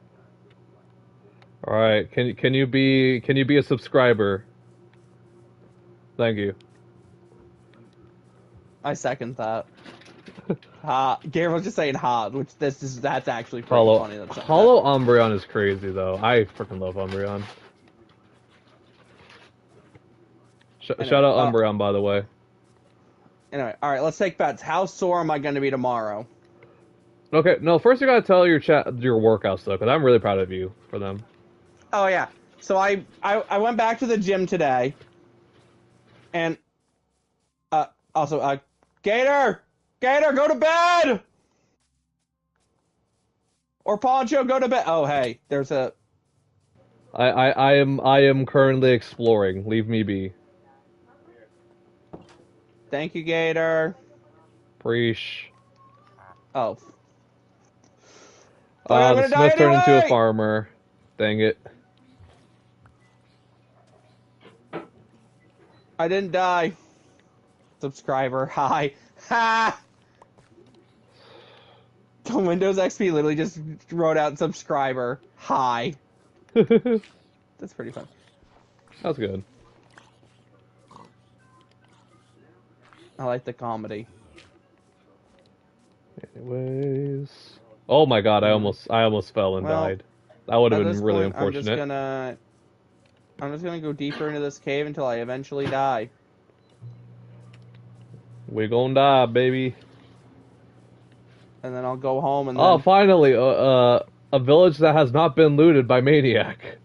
All right, can you be a subscriber? Thank you. I second that. Gabriel's just saying ha, which that's actually pretty Hollow funny. Hollow Umbreon is crazy though. I freaking love Umbreon. Anyway, Shout out Umbreon, by the way. Anyway, all right, let's take bets. How sore am I going to be tomorrow? Okay, no, first you gotta tell your workouts though, because I'm really proud of you for them. Oh yeah, so I went back to the gym today, and also Gator, go to bed, or Poncho, go to bed. Oh hey, there's a. I am currently exploring. Leave me be. Thank you, Gator. Preach. Oh. Fuck, I'm The gonna die Smith turned into a anyway! farmer. Dang it. I didn't die. Subscriber, hi. Ha! So Windows XP literally just wrote out subscriber. Hi. That's pretty fun. That's good. I like the comedy. Anyways. Oh my god, I almost fell and Well, died. That would have at been this really point, unfortunate. I'm just gonna go deeper into this cave until I eventually die. We gonna die, baby. And then I'll go home and Oh, then... finally, a village that has not been looted by Maniac.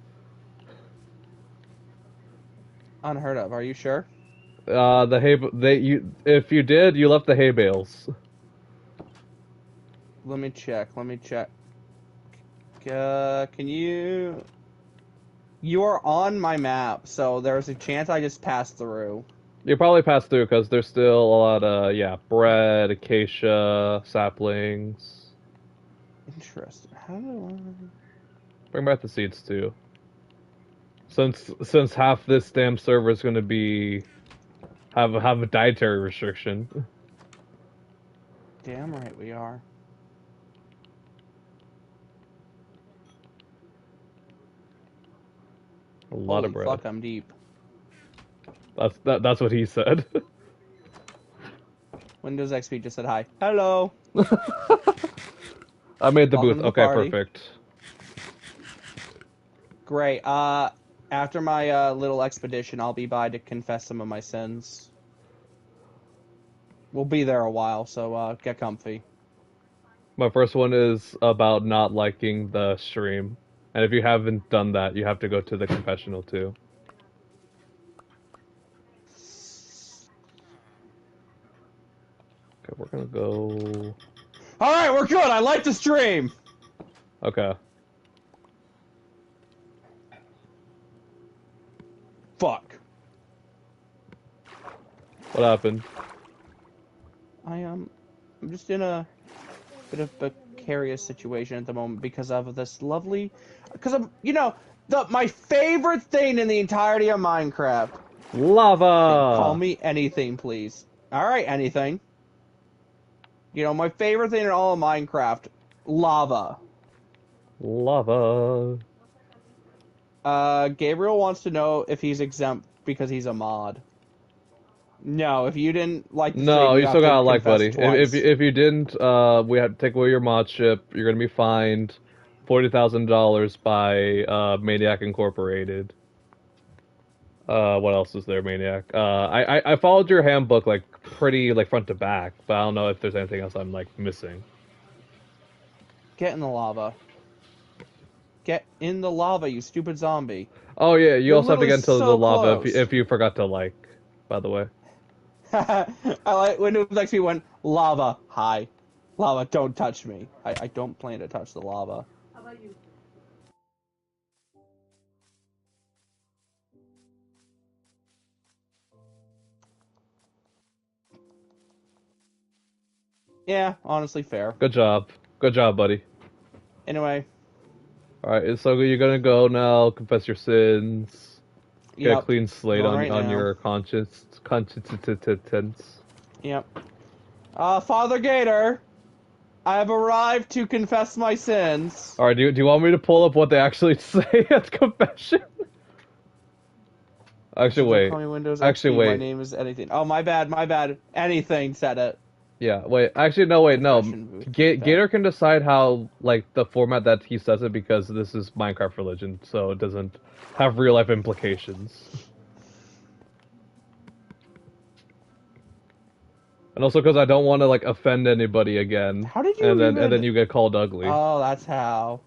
Unheard of, are you sure? if you did, you left the hay bales. Let me check. Can you... You are on my map, so there's a chance I just passed through. You probably passed through because there's still a lot of, bread, acacia, saplings. Interesting. How do I... Bring back the seeds too. Since half this damn server is going to be have a dietary restriction. Damn right we are. A lot of Holy bread. fuck, I'm deep. That's what he said. Windows XP just said hi. Hello. I made the Welcome booth. to the Okay, party. perfect. Great. After my little expedition, I'll be by to confess some of my sins. We'll be there a while, so get comfy. My first one is about not liking the stream. And if you haven't done that, you have to go to the confessional too. Okay, we're gonna go... Alright, we're good! I like the stream! Okay. Fuck. What happened? I'm just in a bit of a precarious situation at the moment because of this lovely... Because I'm, my favorite thing in the entirety of Minecraft. Lava! Call me anything, please. Alright, anything. My favorite thing in all of Minecraft, lava. Lava. Gabriel wants to know if he's exempt because he's a mod. No, if you didn't like the No, stream, you still gotta like, confess buddy. twice. If you didn't, we have to take away your mod ship. You're gonna be fined $40,000 by Maniac Incorporated. What else is there, Maniac? I followed your handbook pretty front to back, but I don't know if there's anything else I'm missing. Get in the lava. Get in the lava, you stupid zombie. Oh yeah, you You're also have to get literally into so the lava close. if you forgot to by the way. I like when Windows XP went, lava, hi. Lava, don't touch me. I don't plan to touch the lava. How about you? Yeah, honestly, fair. Good job, buddy. Anyway. All right, so you're gonna go now, confess your sins, get a clean slate Going on right your conscience. Yep. Father Gator, I have arrived to confess my sins. All right, do you want me to pull up what they actually say at confession? Actually, wait. Call me Windows Actually, XP. wait. My name is anything. Oh, my bad. Anything said it. Yeah, wait. Actually, no, wait, no. Confession booth. Gator can decide how, the format that he says it because this is Minecraft religion, so it doesn't have real life implications. And also because I don't want to offend anybody again. How did you and even... then you get called ugly. Oh, that's how.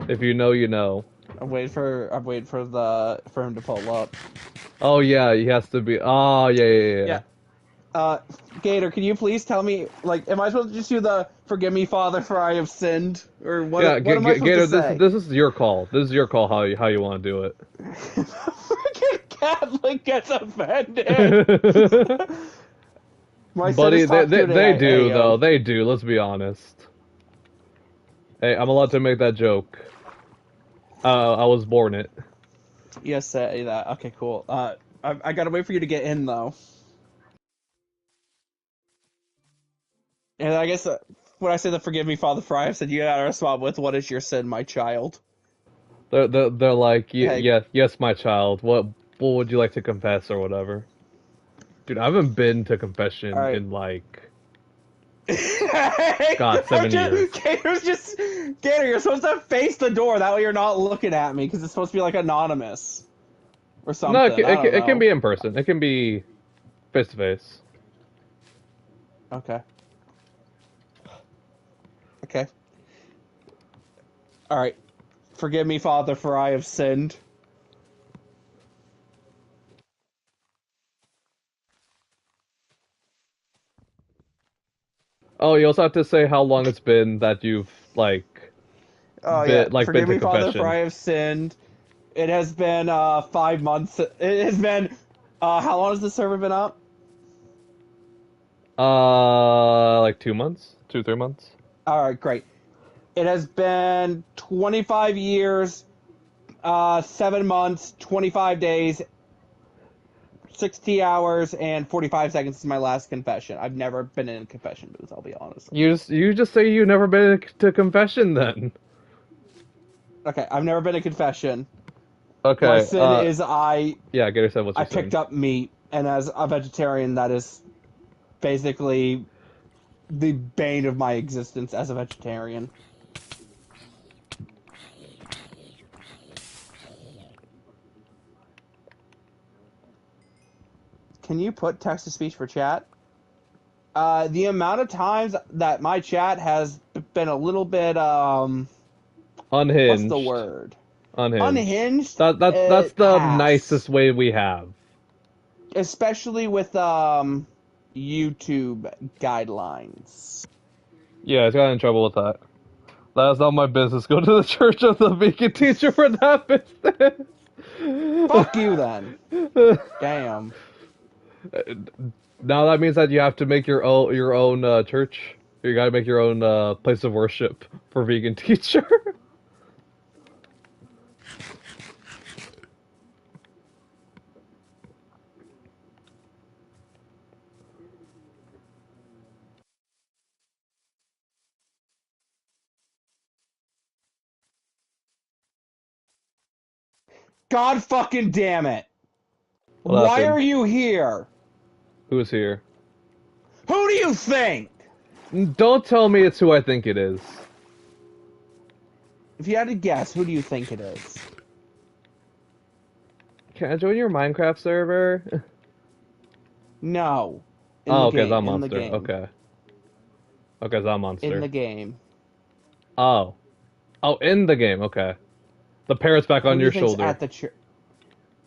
If you know, you know. I'm waiting for him to pull up. Oh yeah, he has to be. Oh yeah. Gator, can you please tell me, am I supposed to just do the "Forgive me, Father, for I have sinned"? Or what? Yeah, what am I supposed Gator, to say? this is your call. This is your call. How you want to do it? Freaking Catholic gets offended. My Buddy, they do hey, though. They do. Let's be honest. Hey, I'm allowed to make that joke. I was born it. Yes, say that. Okay, cool. I gotta wait for you to get in though. And I guess when I say the forgive me, Father Fry, I said you gotta respond with, what is your sin, my child? They're like, Hey. yes, my child. What would you like to confess or whatever? Dude, I haven't been to confession Alright. in like Hey, God, 7 years. Gator, you're supposed to face the door. That way you're not looking at me, because it's supposed to be like anonymous or No, something. I don't it can know. be in person. It can be face to face. Okay. Okay. All right. Forgive me, Father, for I have sinned. Oh, you also have to say how long it's been that you've like Oh yeah. been Forgive to me, Father, for confession. I have sinned. It has been 5 months. It has been how long has the server been up? Like 2 months, 2 3 months. All right, great. It has been 25 years, 7 months, 25 days, 60 hours, and 45 seconds is my last confession. I've never been in a confession booth, I'll be honest. You just say you've never been to confession then. Okay, I've never been in confession. My Okay. sin is Yeah. Gator said, "What's I your sin?" picked up meat, and as a vegetarian, that is basically the bane of my existence as a vegetarian. Can you put text to speech for chat? The amount of times that my chat has been a little bit what's the Unhinged. word? Unhinged. Unhinged. That's It the has, nicest way we have. especially with YouTube guidelines. Yeah, I got in trouble with that. That's not my business. Go to the church of the vegan teacher for that business. Fuck you then. Damn. Now that means that you have to make your own church. You gotta make your own place of worship for vegan teacher. God fucking damn it. What Why happened? are you here? Who's here? Who do you think? Don't tell me it's who I think it is. If you had to guess, who do you think it is? Can I join your Minecraft server? No. In the Oh, okay, game. that In the monster. game. Okay. Okay, that In monster. the game. Oh. Oh, in the game, okay. The parrot's back Who on do you your think's shoulder. at the church?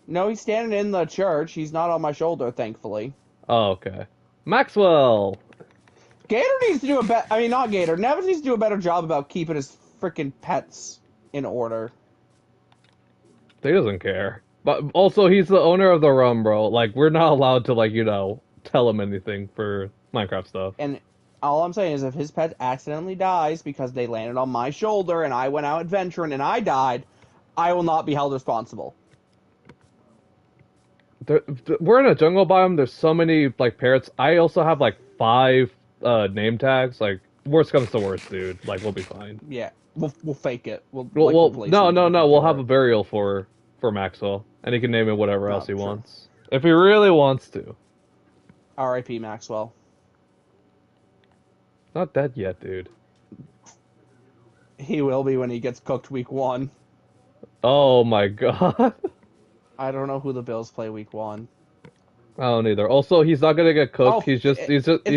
No, he's standing in the church. He's not on my shoulder, thankfully. Oh, okay. Maxwell! Gator needs to do a better. I mean, not Gator. Nevins needs to do a better job about keeping his freaking pets in order. He doesn't care. But also, he's the owner of the rum, bro. Like, we're not allowed to, like, tell him anything for Minecraft stuff. And all I'm saying is, if his pet accidentally dies because they landed on my shoulder and I went out adventuring and I died, I will not be held responsible. We're in a jungle biome. There's so many, like, parrots. I also have, like, 5 name tags. Like, worst comes to worst, dude. Like, we'll be fine. Yeah, we'll fake it. We'll like replace No, him no, with no. a We'll have a parrot. burial for Maxwell, and he can name it whatever else No, he sure. wants, if he really wants to. R.I.P. Maxwell. Not dead yet, dude. He will be when he gets cooked week 1. Oh my god. I don't know who the Bills play week 1. I don't either. Also, he's not gonna get cooked. Oh, it's He's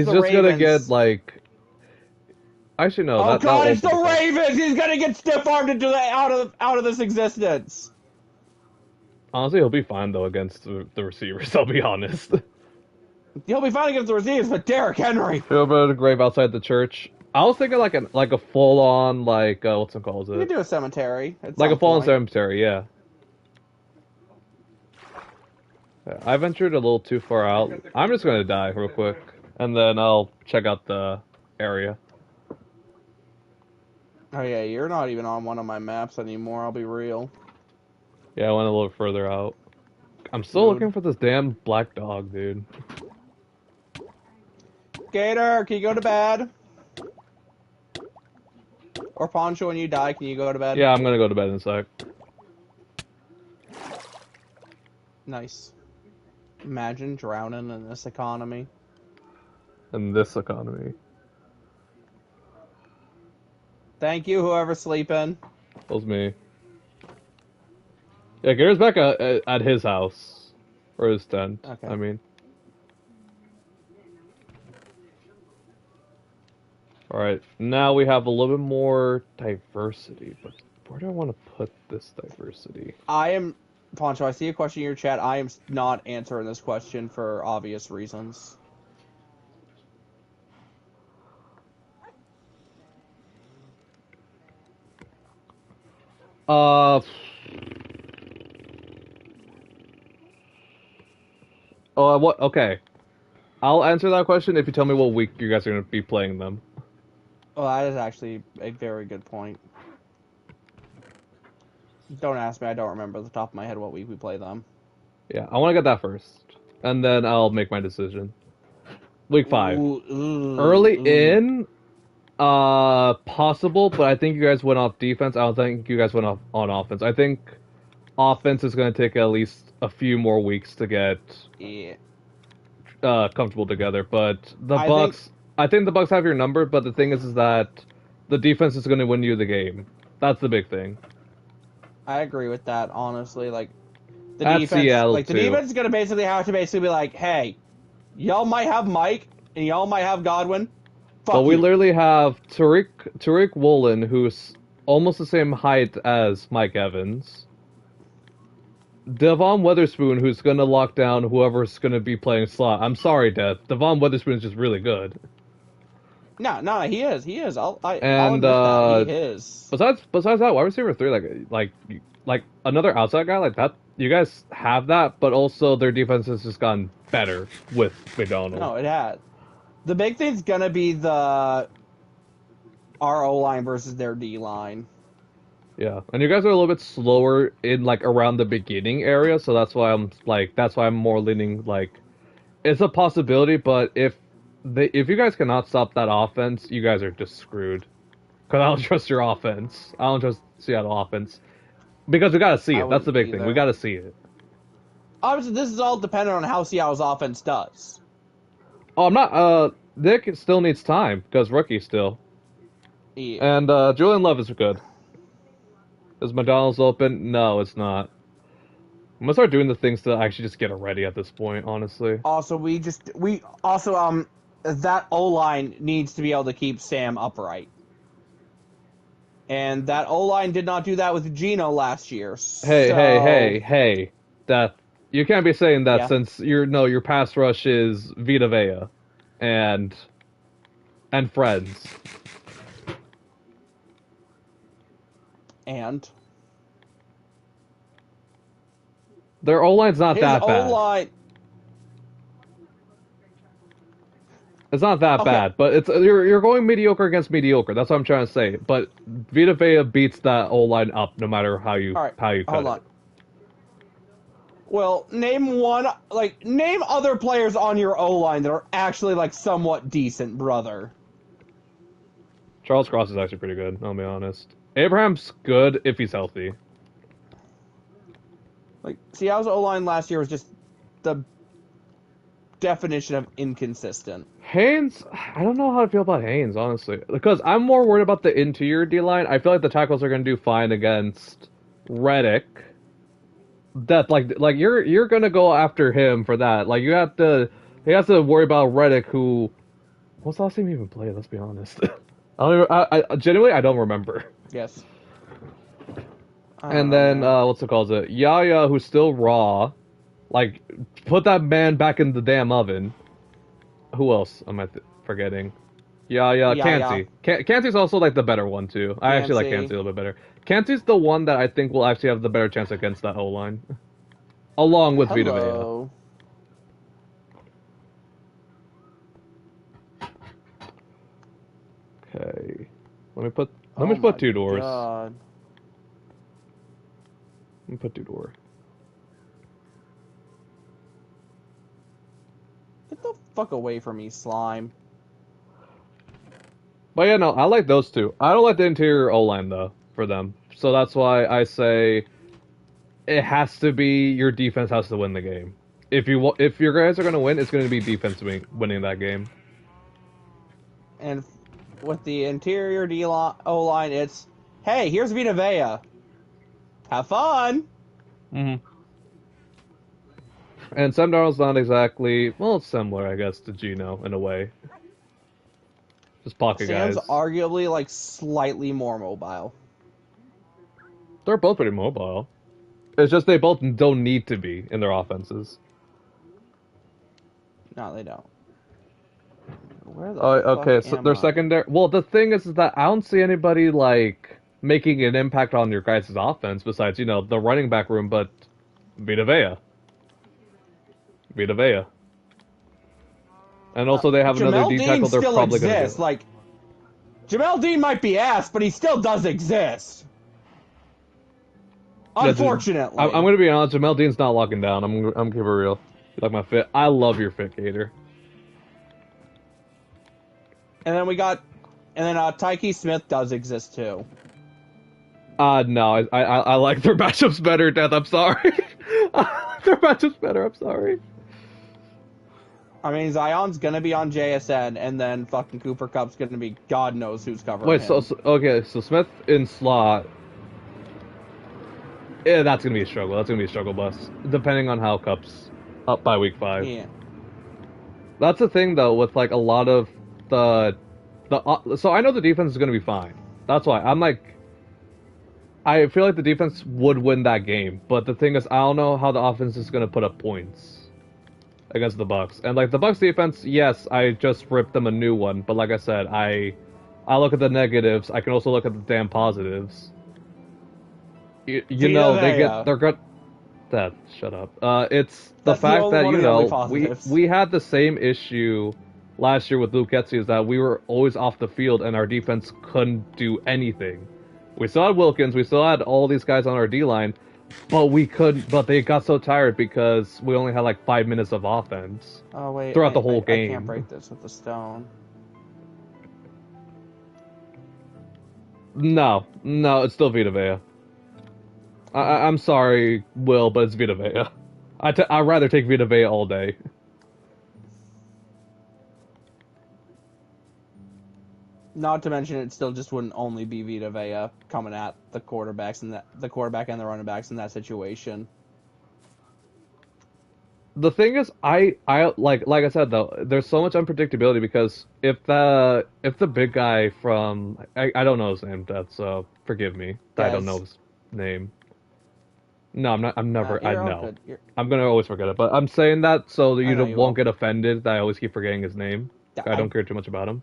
the just gonna get Ravens. like. Actually, no. Oh That God, won't it's be the the case. Ravens. He's gonna get stiff armed into the out of this existence. Honestly, he'll be fine though against the receivers. I'll be honest. He'll be fine against the receivers, but Derrick Henry. He'll be at a grave outside the church. I was thinking like a full on like what's it called? You could do a cemetery at Like a some full on point. cemetery, yeah. Yeah, I ventured a little too far out. I'm just gonna die real quick, and then I'll check out the area. Oh yeah, you're not even on one of my maps anymore. I'll be real. Yeah, I went a little further out. I'm still Rude. looking for this damn black dog, dude. Gator, can you go to bed? Or Pancho, when you die, can you go to bed? Yeah, I'm gonna go to bed in a sec. Nice. Imagine drowning in this economy. In this economy. Thank you, whoever's sleeping. That was me. Yeah, Gary's back at his house. Or his tent, Okay. I mean. Alright, now we have a little bit more diversity, but where do I want to put this diversity? Poncho, I see a question in your chat. I am not answering this question for obvious reasons. Uh... Oh, what? Okay. I'll answer that question if you tell me what week you guys are going to be playing them. Well, that is actually a very good point. Don't ask me. I don't remember off the top of my head what week we play them. Yeah, I want to get that first. And then I'll make my decision. Week 5. Early in, possible, but I think you guys went off defense. I don't think you guys went off on offense. I think offense is going to take at least a few more weeks to get comfortable together. But the Bucks, I think the Bucks have your number. But the thing is that the defense is going to win you the game. That's the big thing. I agree with that, honestly. Like the At defense, Seattle, like the too. defense is gonna basically have to be like, hey, y'all might have Mike and y'all might have Godwin. But we literally have Tariq Woolen, who's almost the same height as Mike Evans. Devon Witherspoon, who's gonna lock down whoever's gonna be playing slot. I'm sorry, Dev. Devon Witherspoon is just really good. No, he is. I'll admit that he is. Besides that, wide receiver 3, like another outside guy like that. You guys have that, but also their defense has just gotten better with McDonald. No, it has. The big thing's gonna be our O line versus their D line. Yeah, and you guys are a little bit slower in like around the beginning area, so that's why I'm more leaning like it's a possibility, but if you guys cannot stop that offense, you guys are just screwed. Because I don't trust your offense. I don't trust Seattle offense. Because we gotta see it. That's the big thing. We gotta see it. Obviously, this is all dependent on how Seattle's offense does. Oh, I'm not. Nick still needs time because rookie still. Yeah. And Julian Love is good. Is McDonald's open? No, it's not. I'm gonna start doing the things to actually just get it ready at this point, honestly. Also, that O-line needs to be able to keep Sam upright. And that O-line did not do that with Geno last year. Hey. That you can't be saying that since your pass rush is Vita Vea and friends. And their O-line's not that bad. O-line... It's not that bad, but it's you're going mediocre against mediocre. That's what I'm trying to say. But Vita Vea beats that O-line up no matter how you cut it. Well, name other players on your O-line that are actually like somewhat decent, brother. Charles Cross is actually pretty good, I'll be honest. Abraham's good if he's healthy. Like, Seattle's O-line last year was just the definition of inconsistent. Haynes, I don't know how to feel about Haynes, honestly. Because I'm more worried about the interior D-line. I feel like the tackles are going to do fine against Reddick. That, like you're going to go after him for that. Like, he has to worry about Reddick, who... What's the last time he even played, let's be honest. I genuinely, I don't remember. Yes. And then, what's it called? Yaya, who's still raw. Like, put that man back in the damn oven. Who else am I forgetting? Cansey. Cansey's also, like, the better one, too. I actually like Cansey a little bit better. Cansey's the one that I think will actually have the better chance against that O-line. Along with Vita Vea. Okay. Let me put 2 doors. God. Let me put 2 door. Get the fuck away from me, slime. But yeah, no, I like those two. I don't like the interior O-line though for them. So that's why I say it has to be your defense has to win the game. If your guys are going to win, it's going to be defense winning that game. And with the interior O-line, it's, hey, here's Vita Vea. Have fun! Mm-hmm. And Sam Darnold's not exactly, well, it's similar, I guess, to Geno in a way. Just pocket Sam's guys. arguably, like, slightly more mobile. They're both pretty mobile. It's just they both don't need to be in their offenses. No, they don't. Where the okay, fuck so am their I? secondary. Well, the thing is that I don't see anybody like making an impact on your guys' offense besides the running back room, but Vita Vea, and also they have another Jamel D Dean tackle. They're still probably going to exists. do. Like, Jamel Dean might be ass, but he still does exist. Unfortunately. I'm going to be honest. Jamel Dean's not locking down. I'm keeping it real. You like my fit? I love your fit, Gator. And then Tyke Smith does exist too. No, I like their matchups better, Death. I'm sorry. Their matchups better. I'm sorry. I mean, Zion's gonna be on JSN, and then fucking Cooper Kupp's gonna be God knows who's covering Wait, him. so Smith in slot. Yeah, that's gonna be a struggle. That's gonna be a struggle bus, depending on how Kupp's up by week 5. Yeah. That's the thing though, with like a lot of so I know the defense is gonna be fine. That's why I'm like, I feel like the defense would win that game, but the thing is, I don't know how the offense is gonna put up points against the Bucks. And like the Bucks defense, yes, I just ripped them a new one, but like I said, I look at the negatives. I can also look at the damn positives. You know, they're good. That shut up. It's the fact that we had the same issue last year with Luke Getsy, is that we were always off the field and our defense couldn't do anything. We still had Wilkins, we still had all these guys on our D-line, but we couldn't. But they got so tired because we only had like 5 minutes of offense. Oh wait, throughout the whole game. I can't break this with the stone. No, it's still Vita Vea. I'm sorry, Will, but it's Vita Vea. I'd rather take Vita Vea all day. Not to mention, it still just wouldn't only be Vita Vea coming at the quarterbacks and the quarterback and the running backs in that situation. The thing is, I like I said though, there's so much unpredictability because if the big guy from I don't know his name, Death, so forgive me. I don't know his name. No, I'm not. I'm never. I know. I'm gonna always forget it, but I'm saying that so that you won't get offended that I always keep forgetting his name. I don't care too much about him.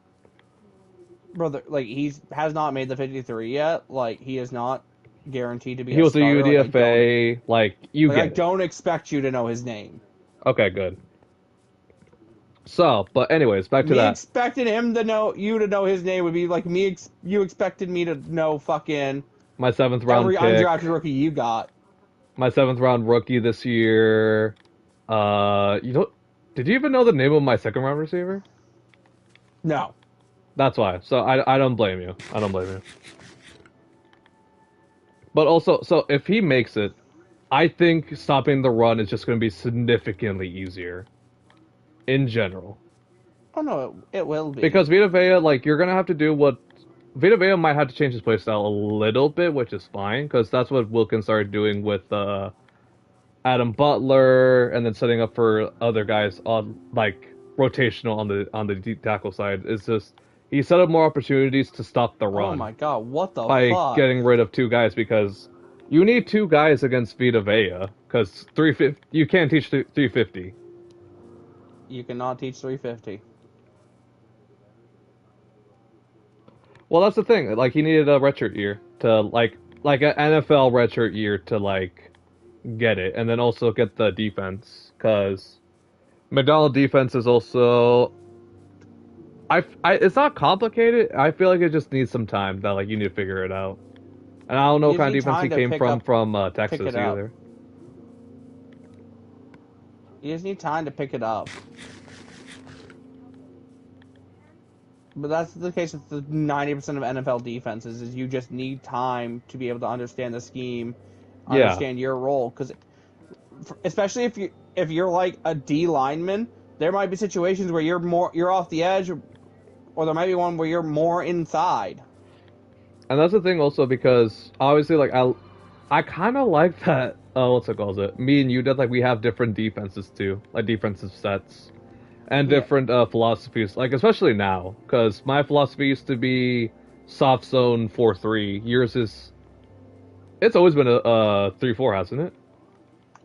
Brother, like has not made the 53 yet. Like he is not guaranteed to be. He was a UDFA. I don't expect you to know his name. Okay, good. So, but anyways, back to that. Expecting him to know his name would be like you expected me to know fucking my 7th round every pick. undrafted rookie you got. My 7th round rookie this year. Did you even know the name of my 2nd round receiver? No. That's why. So I don't blame you. I don't blame you. But also, so if he makes it, I think stopping the run is just going to be significantly easier. In general. Oh no, it will be. Because Vita Vea, you're going to have to do what... Vita Vea might have to change his playstyle a little bit, which is fine, because that's what Wilkins started doing with Adam Butler, and then setting up for other guys on rotational on the deep tackle side. It's just he set up more opportunities to stop the run. Oh my god, what the fuck? By getting rid of 2 guys, because you need 2 guys against Vita Vea, because 350 you can't teach 350. You cannot teach 350. Well, that's the thing. He needed a redshirt year to like an NFL redshirt year to get it, and then also get the defense, because McDonald defense is also. It's not complicated. I feel like it just needs some time. That you need to figure it out, and I don't know what kind of defense he came from Texas either. You just need time to pick it up. But that's the case with the 90% of NFL defenses. Is you just need time to be able to understand the scheme, Yeah. understand your role. Because especially if you're like a D lineman, there might be situations where you're off the edge, or there might be one where you're more inside. And that's the thing also because obviously like I kind of like that what's it called it? Me and you did like we have different defenses too, like defensive sets and Yeah. different philosophies. Like especially now cuz my philosophy used to be soft zone 4-3. Yours is it's always been a 3-4, hasn't it?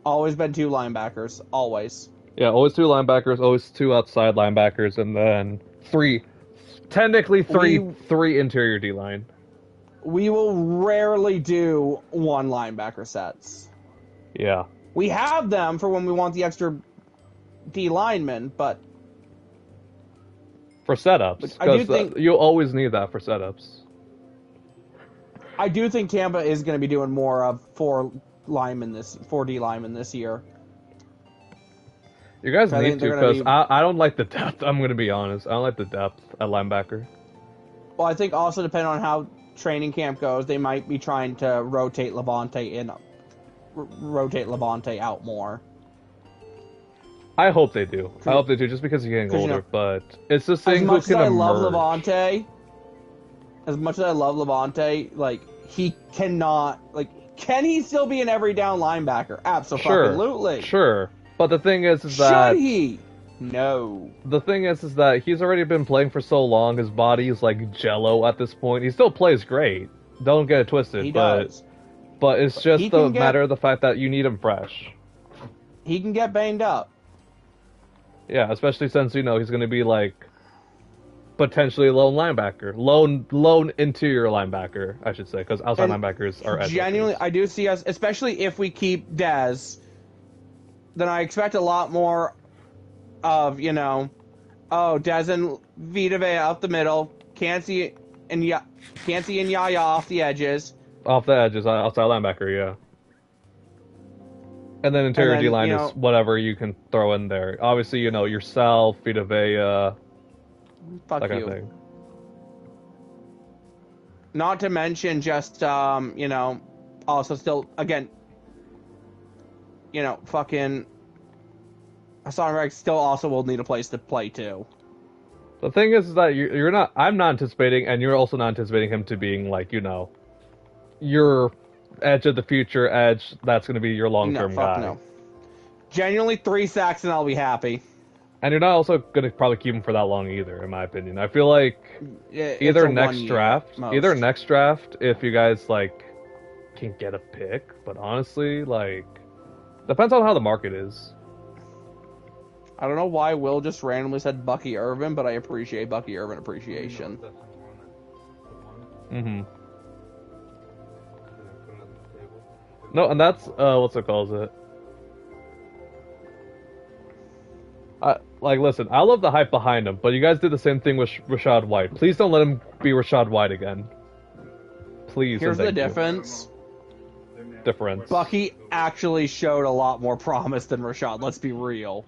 Always been two linebackers. Always. Yeah, always two linebackers, always two outside linebackers and then three technically three interior D line. We will rarely do one linebacker sets. Yeah. We have them for when we want the extra D linemen, but For setups, I do because think you'll always need that for setups. I do think Tampa is going to be doing more of four D linemen this year. You guys I need think to, they're gonna because be- I don't like the depth. I'm going to be honest. I don't like the depth at linebacker. Well, I think also depending on how training camp goes, they might be trying to rotate Levante out more. I hope they do. I hope they do, just because he's getting 'Cause, you older. know, but it's just As saying who much as can I emerge. love Levante, like he cannot, like, can he still be an every down linebacker? Absolutely. Sure. But the thing is that Should he? No. the thing is that he's already been playing for so long. His body is like jello at this point. He still plays great. Don't get it twisted. He but does. but it's just He the can get- matter of the fact that you need him fresh. He can get banged up. Yeah, especially since he's going to be like potentially a lone linebacker, lone interior linebacker, I should say, because outside And linebackers are edge Genuinely, rushers. I do see us, especially if we keep Dez, then I expect a lot more of, Dez and Vita Vea up the middle, Cansey and Yaya off the edges. Off the edges, outside linebacker, yeah. And then interior And then, D-line is whatever you can throw in there. Obviously, yourself, Vita Vea, Fuck that kind you. of thing. Not to mention just, also still, again, fucking Hassan Reddick still also will need a place to play too. The thing is that you're not. I'm not anticipating, and you're also not anticipating him to being like your edge of the future edge. That's going to be your long-term guy. No. Genuinely 3 sacks and I'll be happy. And you're not also going to probably keep him for that long either, in my opinion. I feel like It's either a next 1 year draft, most. if you guys can get a pick. But honestly, depends on how the market is. I don't know why Will just randomly said Bucky Irvin, but I appreciate Bucky Irvin appreciation. Mm-hmm. No, and that's what's it called? Listen, I love the hype behind him, but you guys did the same thing with Rashad White. Please don't let him be Rashad White again. Please. Here's the and thank you. difference. Bucky actually showed a lot more promise than Rashad. Let's be real.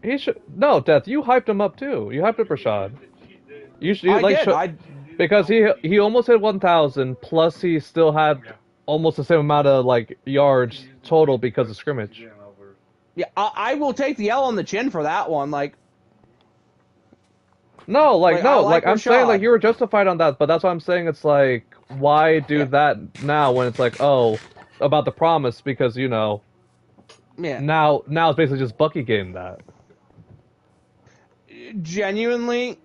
He should Death. You hyped him up too. You hyped up Rashad. You should I did. Because he almost hit 1,000. Plus he still had almost the same amount of yards total because of scrimmage. Yeah, I will take the L on the chin for that one. I'm Rashad. saying you were justified on that, but that's what I'm saying. It's why do that now when it's about the promise because Yeah. now it's basically just Bucky getting that. Genuinely,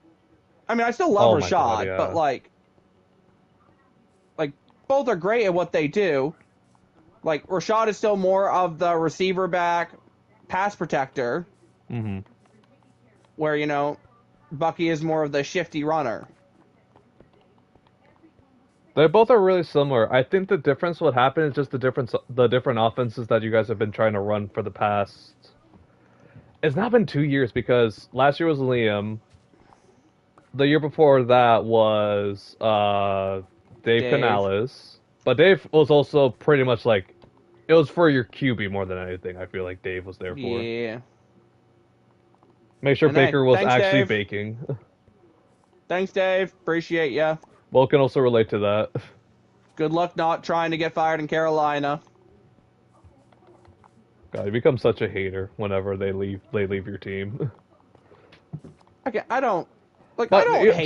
I mean, I still love Rashad, God, yeah. but both are great at what they do. Rashad is still more of the receiver back, pass protector, Mm-hmm. where Bucky is more of the shifty runner. They both are really similar. I think the difference what happened is just the different offenses that you guys have been trying to run for the past. It's now been 2 years because last year was Liam. The year before that was Dave Canales. But Dave was also pretty much it was for your QB more than anything. I feel like Dave was there for. Yeah. Make sure And hey, Baker was thanks, actually Dave. baking. Thanks, Dave. Appreciate ya. Well, can also relate to that. Good luck not trying to get fired in Carolina. God, you become such a hater whenever they leave your team. Okay, I don't But hate Dave.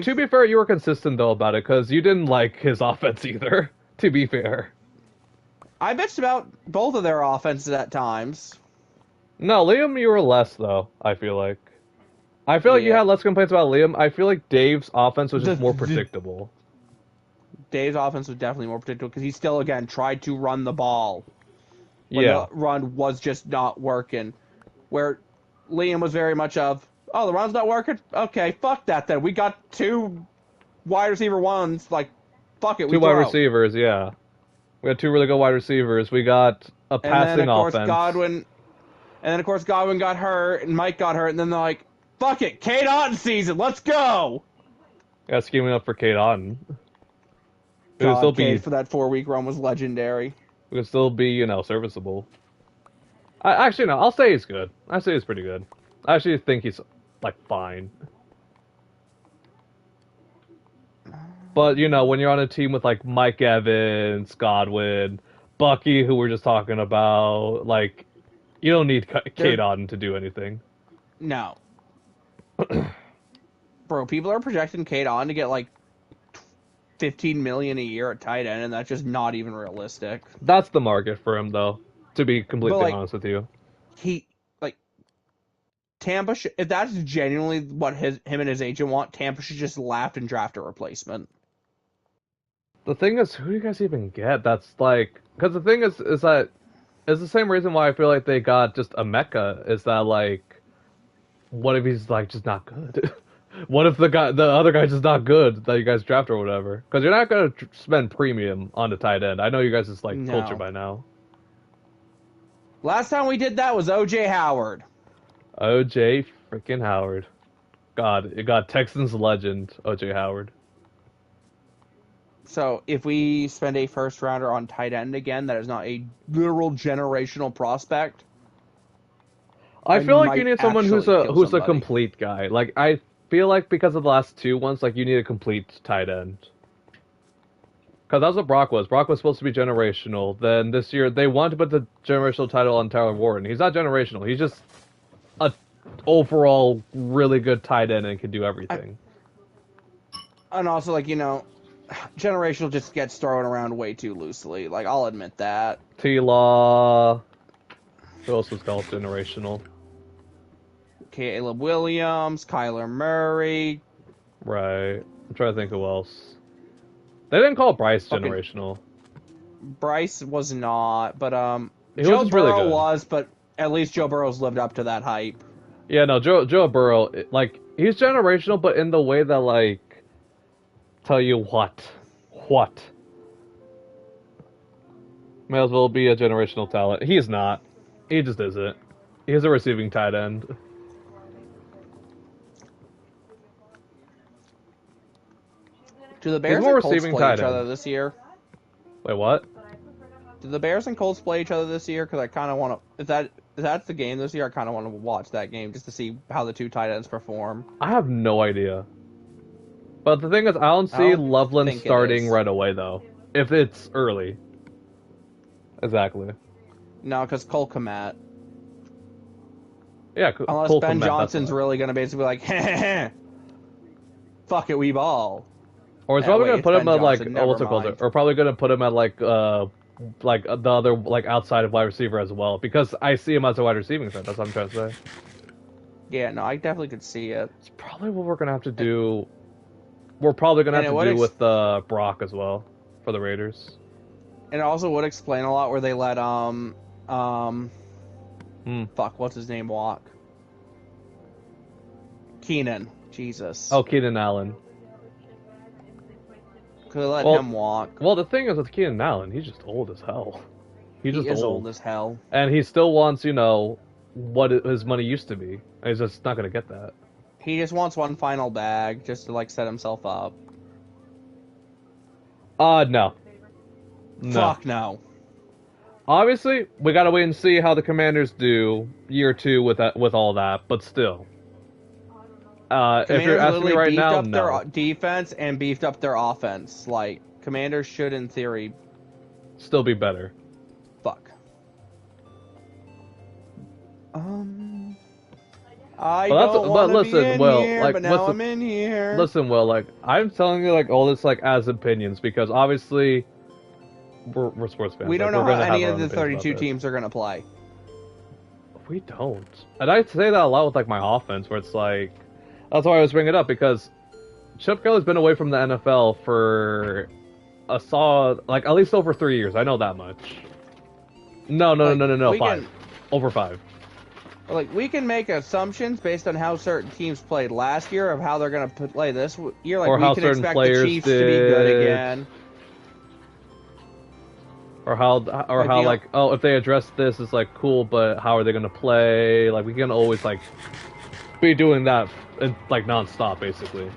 to be fair, you were consistent though about it because you didn't like his offense either. To be fair, I bitched about both of their offenses at times. no, Liam, you were less though. I feel like you Yeah. had less complaints about Liam. I feel like Dave's offense was just more The predictable. Dave's offense was definitely more predictable because he still again tried to run the ball, but Yeah, the run was just not working. Where Liam was very much of, oh, the run's not working? Okay, fuck that then. We got two wide receiver ones. Like, fuck it, we two wide throw. receivers. Yeah, we got two really good wide receivers. We got a And then, passing of course, offense. Godwin got hurt, and Mike got hurt, and then they're like, fuck it, Kate Otten season, let's go! Yeah, scheming up for Kate Otten. God, Kate for that 4-week run was legendary. It could still be, serviceable. Actually, no, I'll say he's good. I say he's pretty good. I actually think he's, like, fine. But, when you're on a team with, like, Mike Evans, Godwin, Bucky, who we're just talking about, like, you don't need Kate Otten to do anything. No. Bro, people are projecting Kate Otten to get, like, $15 million a year at tight end, and that's just not even realistic. That's the market for him, though, to be completely honest with you. Tampa should, if that's genuinely what him and his agent want, Tampa should just laugh and draft a replacement. The thing is, who do you guys even get? That's like, because the thing is that it's the same reason why I feel like they got just a Mecca. Is that like, what if he's like just not good? What if the other guy's just not good that you guys draft or whatever? Because you're not gonna spend premium on the tight end. I know you guys is like culture by now. Last time we did that was OJ Howard. OJ freaking Howard. God, it got Texans legend OJ Howard. So if we spend a first rounder on tight end again, that is not a literal generational prospect. I feel like you need someone who's a complete guy. Like I feel like because of the last two ones, like you need a complete tight end. Because that's what Brock was. Brock was supposed to be generational. Then this year they wanted to put the generational title on Tyler Warren. He's not generational. He's just a overall really good tight end and can do everything. And also, like, generational just gets thrown around way too loosely. Like, I'll admit that. T-Law. Who else was called generational? Caleb Williams, Kyler Murray. Right. I'm trying to think who else. They didn't call Bryce generational. Bryce was not, but Joe Burrow was, but at least Joe Burrow's lived up to that hype. Yeah, no, Joe Burrow, like, he's generational, but in the way that, like, tell you what? May as well be a generational talent. He's not. He just isn't. He's a receiving tight end. Do the Bears and Colts play each other this year? Wait, what? Do the Bears and Colts play each other this year? Because I kind of want to... If that's the game this year, I kind of want to watch that game just to see how the two tight ends perform. I have no idea. But the thing is, I don't see Loveland starting right away, though. If it's early. Exactly. No, because Cole Kmet. Yeah, unless Cole Ben Kmet, Johnson's really going to basically be like, heh, fuck it, we ball. Or it's probably going to put him at, like, what's it called? Or probably going to put him at, like the other, like, outside of wide receiver as well. Because I see him as a wide receiving threat. That's what I'm trying to say. Yeah, no, I definitely could see it. It's probably what we're going to have to do. We're probably going to have to do with Brock as well for the Raiders. And it also would explain a lot where they let, fuck, what's his name walk? Keenan. Jesus. Oh, Keenan Allen. Could have let him walk. Well, the thing is with Keenan Allen, he's just old as hell. He is old as hell. And he still wants, what his money used to be. And he's just not going to get that. He just wants one final bag just to, like, set himself up. No. Fuck no. Obviously, we gotta wait and see how the Commanders do year 2 with all that. But still, if you're Commanders asking me literally right beefed now, up no. their defense and beefed up their offense. Like, Commanders should, in theory, Still be better. fuck. I don't want to be in here, but now I'm in here. Listen, Will, like, I'm telling you, like, all this, like, as opinions, because obviously, we're sports fans. We don't like, know how have any our of own the opinions 32 about this. teams are going to play. We don't. And I say that a lot with, like, my offense, where it's like, that's why I was bringing it up, because Chip Kelly's been away from the NFL for a solid, like, at least over 3 years. I know that much. No, 5. Over 5. Like, we can make assumptions based on how certain teams played last year of how they're going to play this year. Like, Or we how can certain expect players the Chiefs to be good again. Or how, like, oh, if they address this, it's like, cool, but how are they going to play? Like, we can always, like, be doing that, like, non-stop, basically.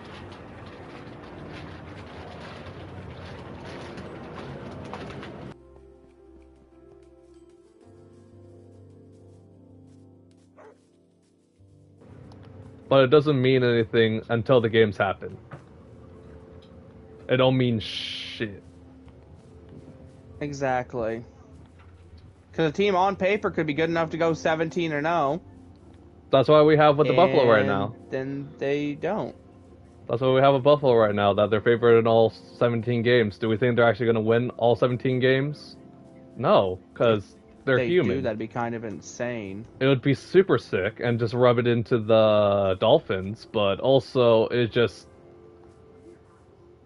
But it doesn't mean anything until the games happen. It don't mean shit. Exactly. Because a team on paper could be good enough to go 17-0. That's why we have with the Buffalo right now. Then they don't. That's why we have with Buffalo right now, that they're favored in all 17 games. Do we think they're actually going to win all 17 games? No, because they're human. That'd be kind of insane. It would be super sick and just rub it into the Dolphins, but also it just...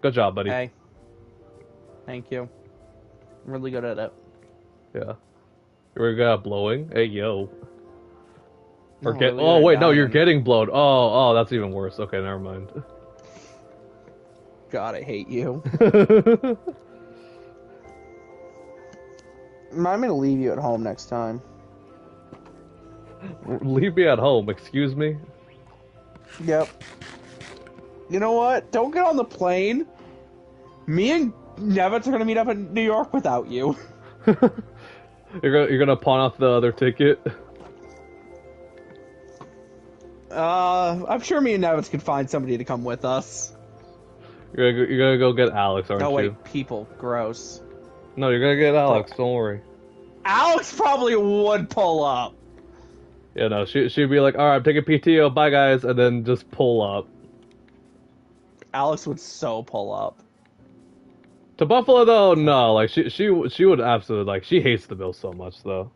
Good job, buddy. Hey. Thank you. I'm really good at it. Yeah. You're good at blowing? Hey, yo. Or No, oh, wait, no, you're dying. getting blowed. Oh, that's even worse. Okay, never mind. God, I hate you. I'm gonna leave you at home next time. Leave me at home, excuse me? Yep. You know what? Don't get on the plane. Me and Nevitz are gonna meet up in New York without you. You're gonna pawn off the other ticket? I'm sure me and Nevitz could find somebody to come with us. You're gonna go get Alex, aren't you? No, wait, people. Gross. No, you're gonna get Alex, don't worry. Alex probably would pull up. Yeah, no, she'd be like, alright, I'm taking PTO, bye guys, and then just pull up. Alex would so pull up. To Buffalo, though, no, like, she would absolutely, like, she hates the Bills so much, though.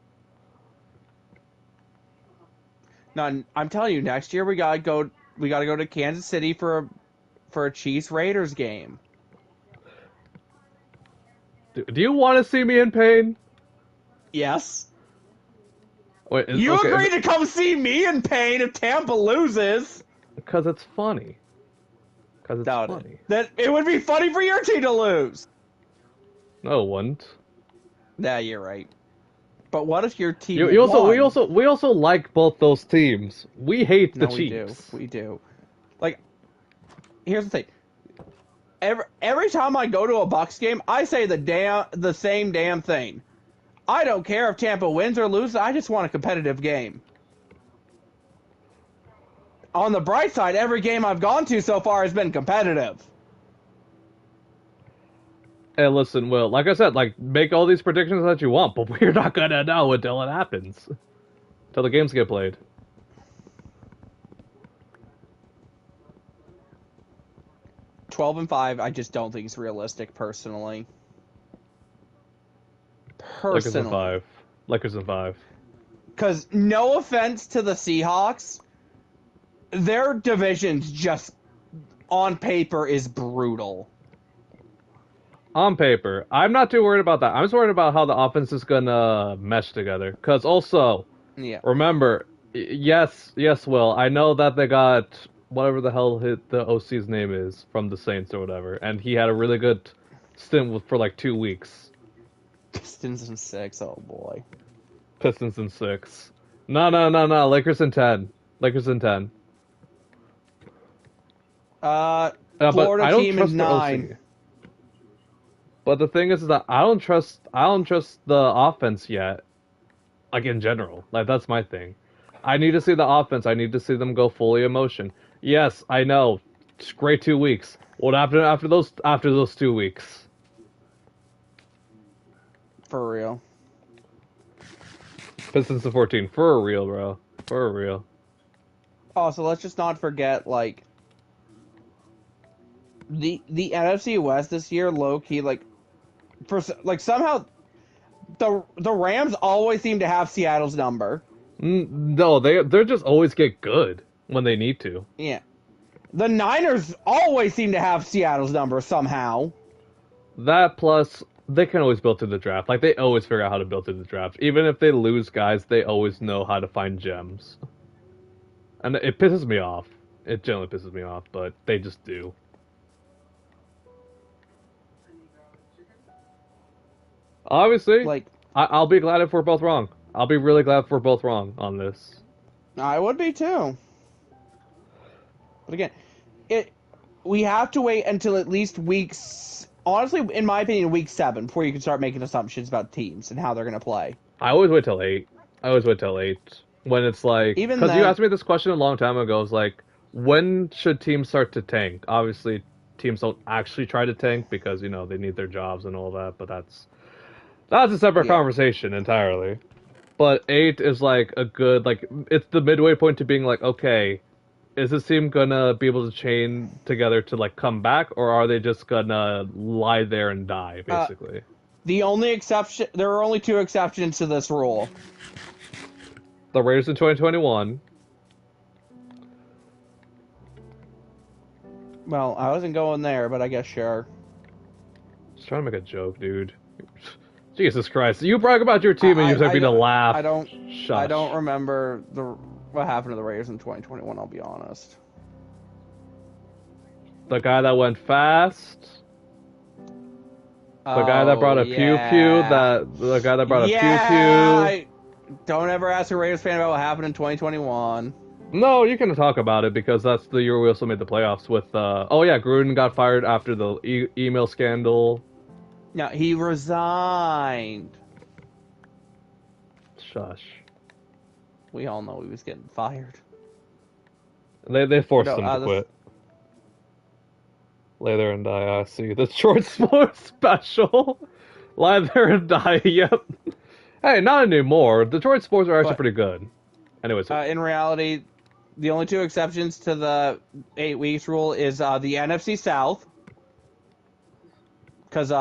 No, I'm telling you, next year we gotta go to Kansas City for a Chiefs Raiders game. Do you want to see me in pain? Yes. Wait, You okay, agreed to come see me in pain if Tampa loses. Because it's funny. Because it's Doubt funny. it. That it would be funny for your team to lose. No, it wouldn't. Yeah, you're right. But what if your team We won? also like both those teams. We hate the No, Chiefs. We do. Like, here's the thing. Every time I go to a Bucs game, I say the same damn thing. I don't care if Tampa wins or loses. I just want a competitive game. On the bright side, every game I've gone to so far has been competitive. Hey, listen, Will, like I said, like, make all these predictions that you want, but we're not gonna know until it happens. Until the games get played. 12-5, I just don't think it's realistic, personally. Lakers in 5. Lakers in 5. Because, no offense to the Seahawks, their division's just, on paper, is brutal. On paper. I'm not too worried about that. I'm just worried about how the offense is gonna mesh together. Because also, Yeah. remember, yes, Will, I know that they got whatever the hell the OC's name is from the Saints or whatever, and he had a really good stint for like 2 weeks. Pistons in 6, oh boy. Pistons in 6. No. Lakers in 10. Lakers in 10. Florida but I don't team trust in the 9. OC. But the thing is that I don't trust the offense yet. Like in general, like that's my thing. I need to see the offense. I need to see them go fully emotion. Yes, I know. It's great 2 weeks. What happened after those 2 weeks? For real. Pistons to 14 for real, bro. For real. Also, let's just not forget, like, the NFC West this year, low key, like, somehow the Rams always seem to have Seattle's number. No, they just always get good when they need to. Yeah. The Niners always seem to have Seattle's number somehow. That plus they can always build through the draft. Like they always figure out how to build through the draft. Even if they lose guys, they always know how to find gems. And it pisses me off. It generally pisses me off, but they just do. Obviously, Like, I'll be glad if we're both wrong. I'll be really glad if we're both wrong on this. I would be too. But again, we have to wait until at least weeks. Honestly, in my opinion, week 7 before you can start making assumptions about teams and how they're going to play. I always wait till 8. I always wait till 8 when it's like Even because you then- asked me this question a long time ago. It's like when should teams start to tank? Obviously, teams don't actually try to tank because you know they need their jobs and all that. But that's a separate Yeah. conversation entirely. But 8 is like a good like it's the midway point to being like okay, is this team gonna be able to chain together to like come back, or are they just gonna lie there and die basically? The only exception, there are only 2 exceptions to this rule. The Raiders in 2021. Well, I wasn't going there, but I guess sure. Just trying to make a joke, dude. Jesus Christ! You brag about your team and you expect me to laugh. I don't Shush. remember what happened to the Raiders in 2021. I'll be honest. The guy that went fast. The guy that brought a pew pew. The guy that brought a pew pew. Don't ever ask a Raiders fan about what happened in 2021. No, you can talk about it because that's the year we also made the playoffs with. Oh yeah, Gruden got fired after the email scandal. No, he resigned. Shush. We all know he was getting fired. They forced No, him to quit. Lay there and die. I see the short sports special. Lie there and die. Yep. Hey, not anymore. Detroit sports are actually But- pretty good. Anyways, In reality, the only 2 exceptions to the 8 weeks rule is the NFC South. Because,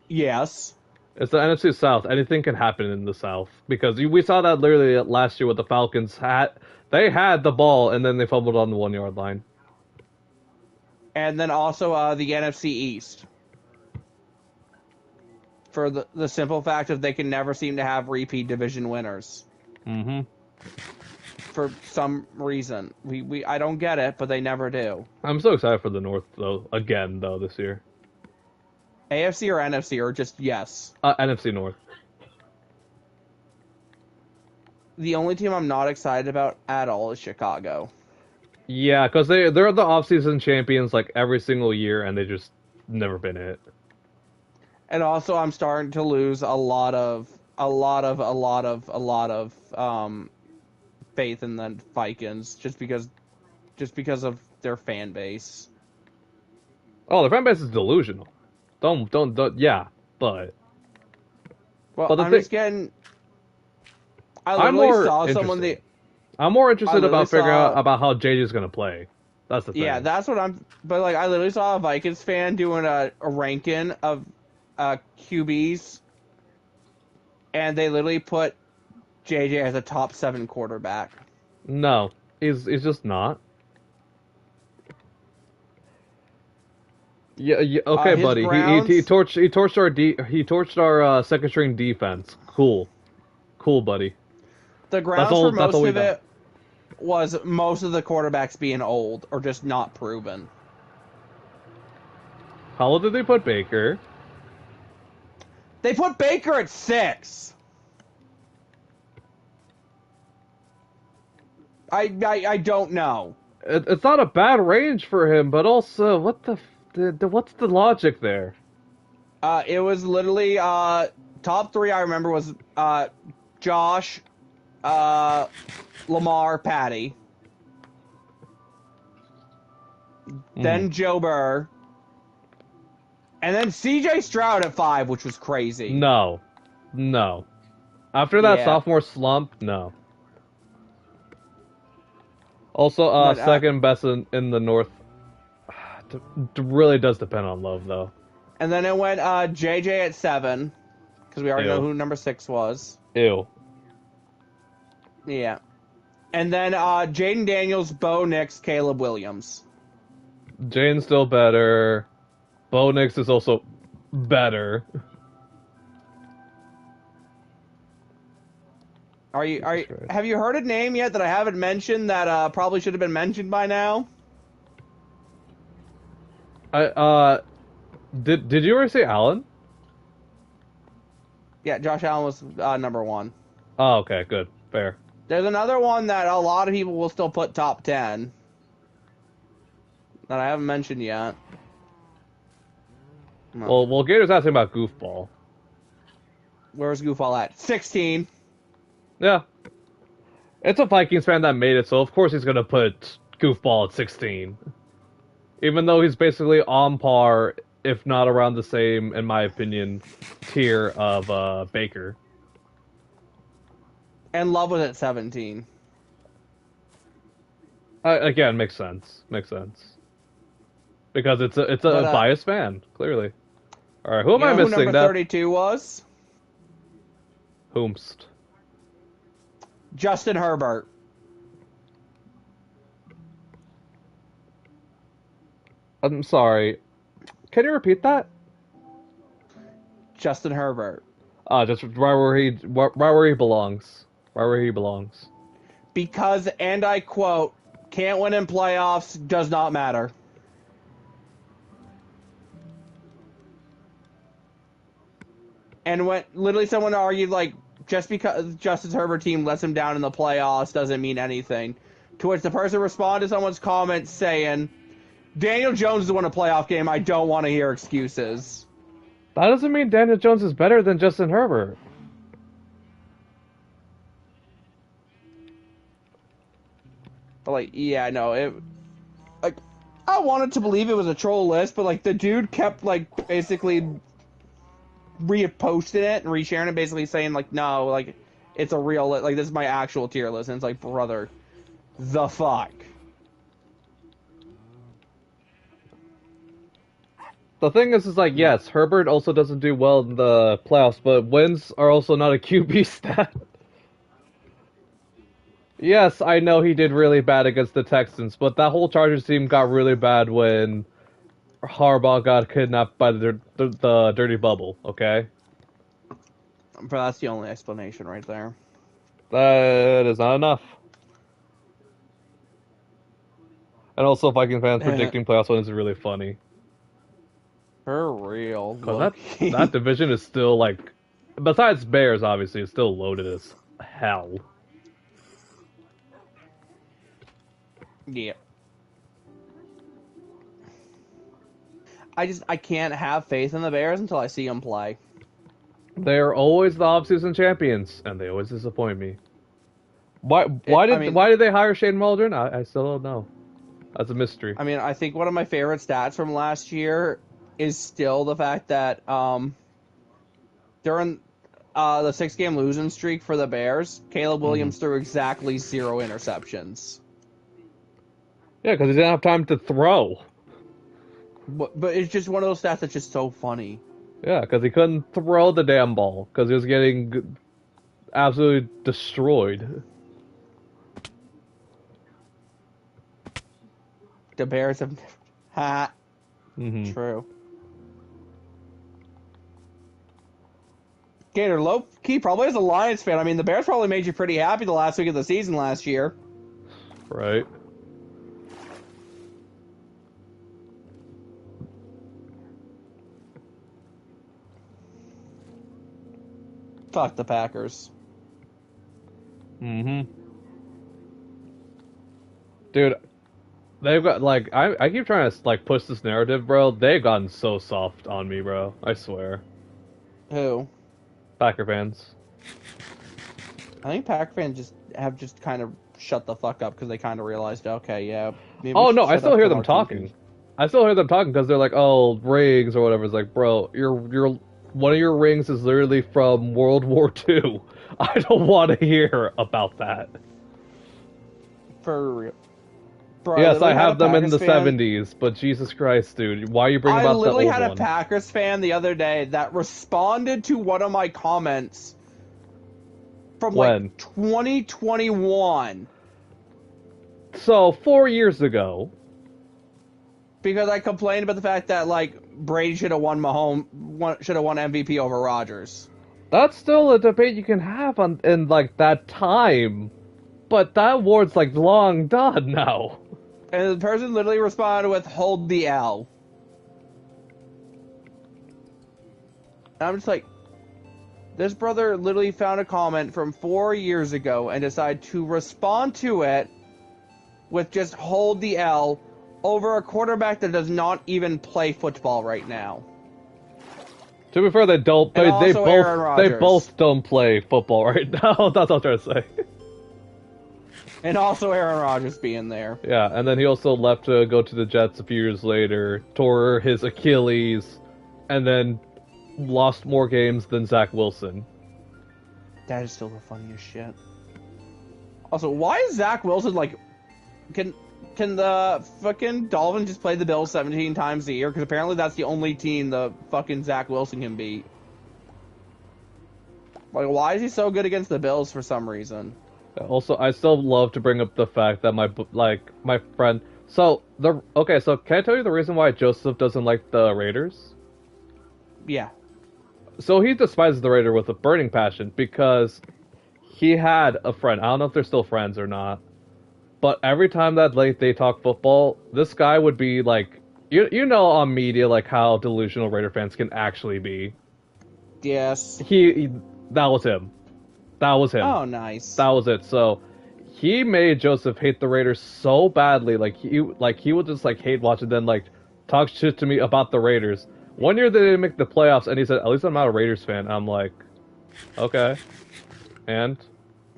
yes. it's the NFC South. Anything can happen in the South because we saw that literally last year with the Falcons. They had the ball and then they fumbled on the 1-yard line. And then also the NFC East. For the simple fact of they can never seem to have repeat division winners. Mm-hmm. For some reason. I don't get it, but they never do. I'm so excited for the North though. Again though this year. AFC or NFC or just yes? NFC North. The only team I'm not excited about at all is Chicago. Yeah, because they're the offseason champions like every single year, and they just never been it. And also, I'm starting to lose a lot of faith in the Vikings just because of their fan base. Oh, the fan base is delusional. Don't. Yeah, but Well, But the I'm thing- just getting. I I'm literally more saw someone interested. I'm more interested literally about figuring saw- out about how JJ's gonna play. That's the thing. Yeah, that's what I'm. But like, I literally saw a Vikings fan doing a ranking of QBs, and they literally put JJ as a top 7 quarterback. No, he's just not. Yeah. Okay, his buddy. Browns- He torched our second string defense. Cool, buddy. The grounds all- for that's most all we of got. it was most of the quarterbacks being old or just not proven. How old did they put Baker? They put Baker at 6. I don't know. It's not a bad range for him, but also what's the logic there? It was literally top three. I remember was Josh, Lamar, Patty, then Joe Burr, and then C.J. Stroud at 5, which was crazy. No. No. After that Yeah. sophomore slump, no. Also, But, second best in the North. Really does depend on Love, though. and then it went JJ at 7, because we already know Ew. who number 6 was. Ew. Yeah. And then Jaden Daniels, Bo Nix, Caleb Williams. Jane's still better. Bo Nix is also better. Have you heard a name yet that I haven't mentioned that probably should have been mentioned by now? Did you ever say Allen? Yeah, Josh Allen was number 1. Oh, okay, good, fair. There's another one that a lot of people will still put top 10 that I haven't mentioned yet. No. Well, Gator's asking about Goofball. Where's Goofball at? 16. Yeah. It's a Vikings fan that made it, so of course he's gonna put Goofball at 16. Even though he's basically on par, if not around the same, in my opinion, tier of Baker. And Love was at 17. Again, makes sense. Makes sense. Because it's a biased fan, clearly. Alright, who am I missing? Who number 32 was? Whomst. Justin Herbert. I'm sorry. Can you repeat that? Justin Herbert. Just right where he belongs. Right where he belongs. Because, and I quote, can't win in playoffs, does not matter. And when literally someone argued, like, just because Justin Herbert team lets him down in the playoffs doesn't mean anything. To which the person responded to someone's comment saying, Daniel Jones has won a playoff game, I don't want to hear excuses. That doesn't mean Daniel Jones is better than Justin Herbert. But, like, yeah, no, it... Like, I wanted to believe it was a troll list, but, like, the dude kept, like, basically reposting it and resharing it, basically saying, like, no, like, it's a real... Like, this is my actual tier list. And it's like, brother, the fuck? The thing is like, yes, Herbert also doesn't do well in the playoffs, but wins are also not a QB stat. Yes, I know he did really bad against the Texans, but that whole Chargers team got really bad when Harbaugh got kidnapped by the dirty bubble, okay? But that's the only explanation right there. That is not enough. And also, Viking fans predicting playoff wins is really funny. For real. Because that division is still, like, besides Bears, obviously, it's still loaded as hell. Yeah. I can't have faith in the Bears until I see them play. They're always the offseason champions, and they always disappoint me. Why did they hire Shane Waldron? I still don't know. That's a mystery. I mean, I think one of my favorite stats from last year is still the fact that during the 6-game losing streak for the Bears, Caleb Williams threw exactly 0 interceptions. Yeah, because he didn't have time to throw. But it's just one of those stats that's just so funny. Yeah, because he couldn't throw the damn ball because he was getting absolutely destroyed. The Bears have... Ha. True. Gator, low-key, probably as a Lions fan, I mean, the Bears probably made you pretty happy the last week of the season last year. Right. Fuck the Packers. Dude, They've got like I keep trying to like push this narrative, bro. They've gotten so soft on me, bro. I swear. Who? Packer fans. I think Packer fans just kind of shut the fuck up because they kind of realized, okay, yeah, maybe we Oh should no, I shut still up hear when them our team talking. I still hear them talking because they're like, oh, rings or whatever. It's like, bro, your one of your rings is literally from World War II. I don't want to hear about that. For real. Bro, I Yes, I literally had a have them in Packers the fan. 70s, but Jesus Christ, dude, why are you bringing I about the literally old had a one? Packers fan the other day that responded to one of my comments from like When? 2021 So 4 years ago. because I complained about the fact that like Brady should have won should have won MVP over Rodgers. That's still a debate you can have on in like that time, but that award's like long done now. And the person literally responded with "Hold the L." And I'm just like, this brother literally found a comment from 4 years ago and decided to respond to it with just "Hold the L" over a quarterback that does not even play football right now. To be fair, they don't. And They also Aaron they Rodgers. both don't play football right now. That's what I'm trying to say. And also Aaron Rodgers being there. Yeah, and then he also left to go to the Jets a few years later, tore his Achilles, and then lost more games than Zach Wilson. That is still the funniest shit. Also, why is Zach Wilson like... Can the fucking Dolphins just play the Bills 17 times a year? Because apparently that's the only team the fucking Zach Wilson can beat. Like, why is he so good against the Bills for some reason? Also, I still love to bring up the fact that my friend. So so can I tell you the reason why Joseph doesn't like the Raiders? Yeah. So he despises the Raider with a burning passion because he had a friend. I don't know if they're still friends or not, but every time that like they talk football, this guy would be like, you know on media like how delusional Raider fans can actually be. Yes. He that was him. That was him. Oh, nice. That was it. So he made Joseph hate the Raiders so badly. Like he would just like hate watching them like talk shit to me about the Raiders. One year they didn't make the playoffs, and he said, "At least I'm not a Raiders fan." I'm like, okay, and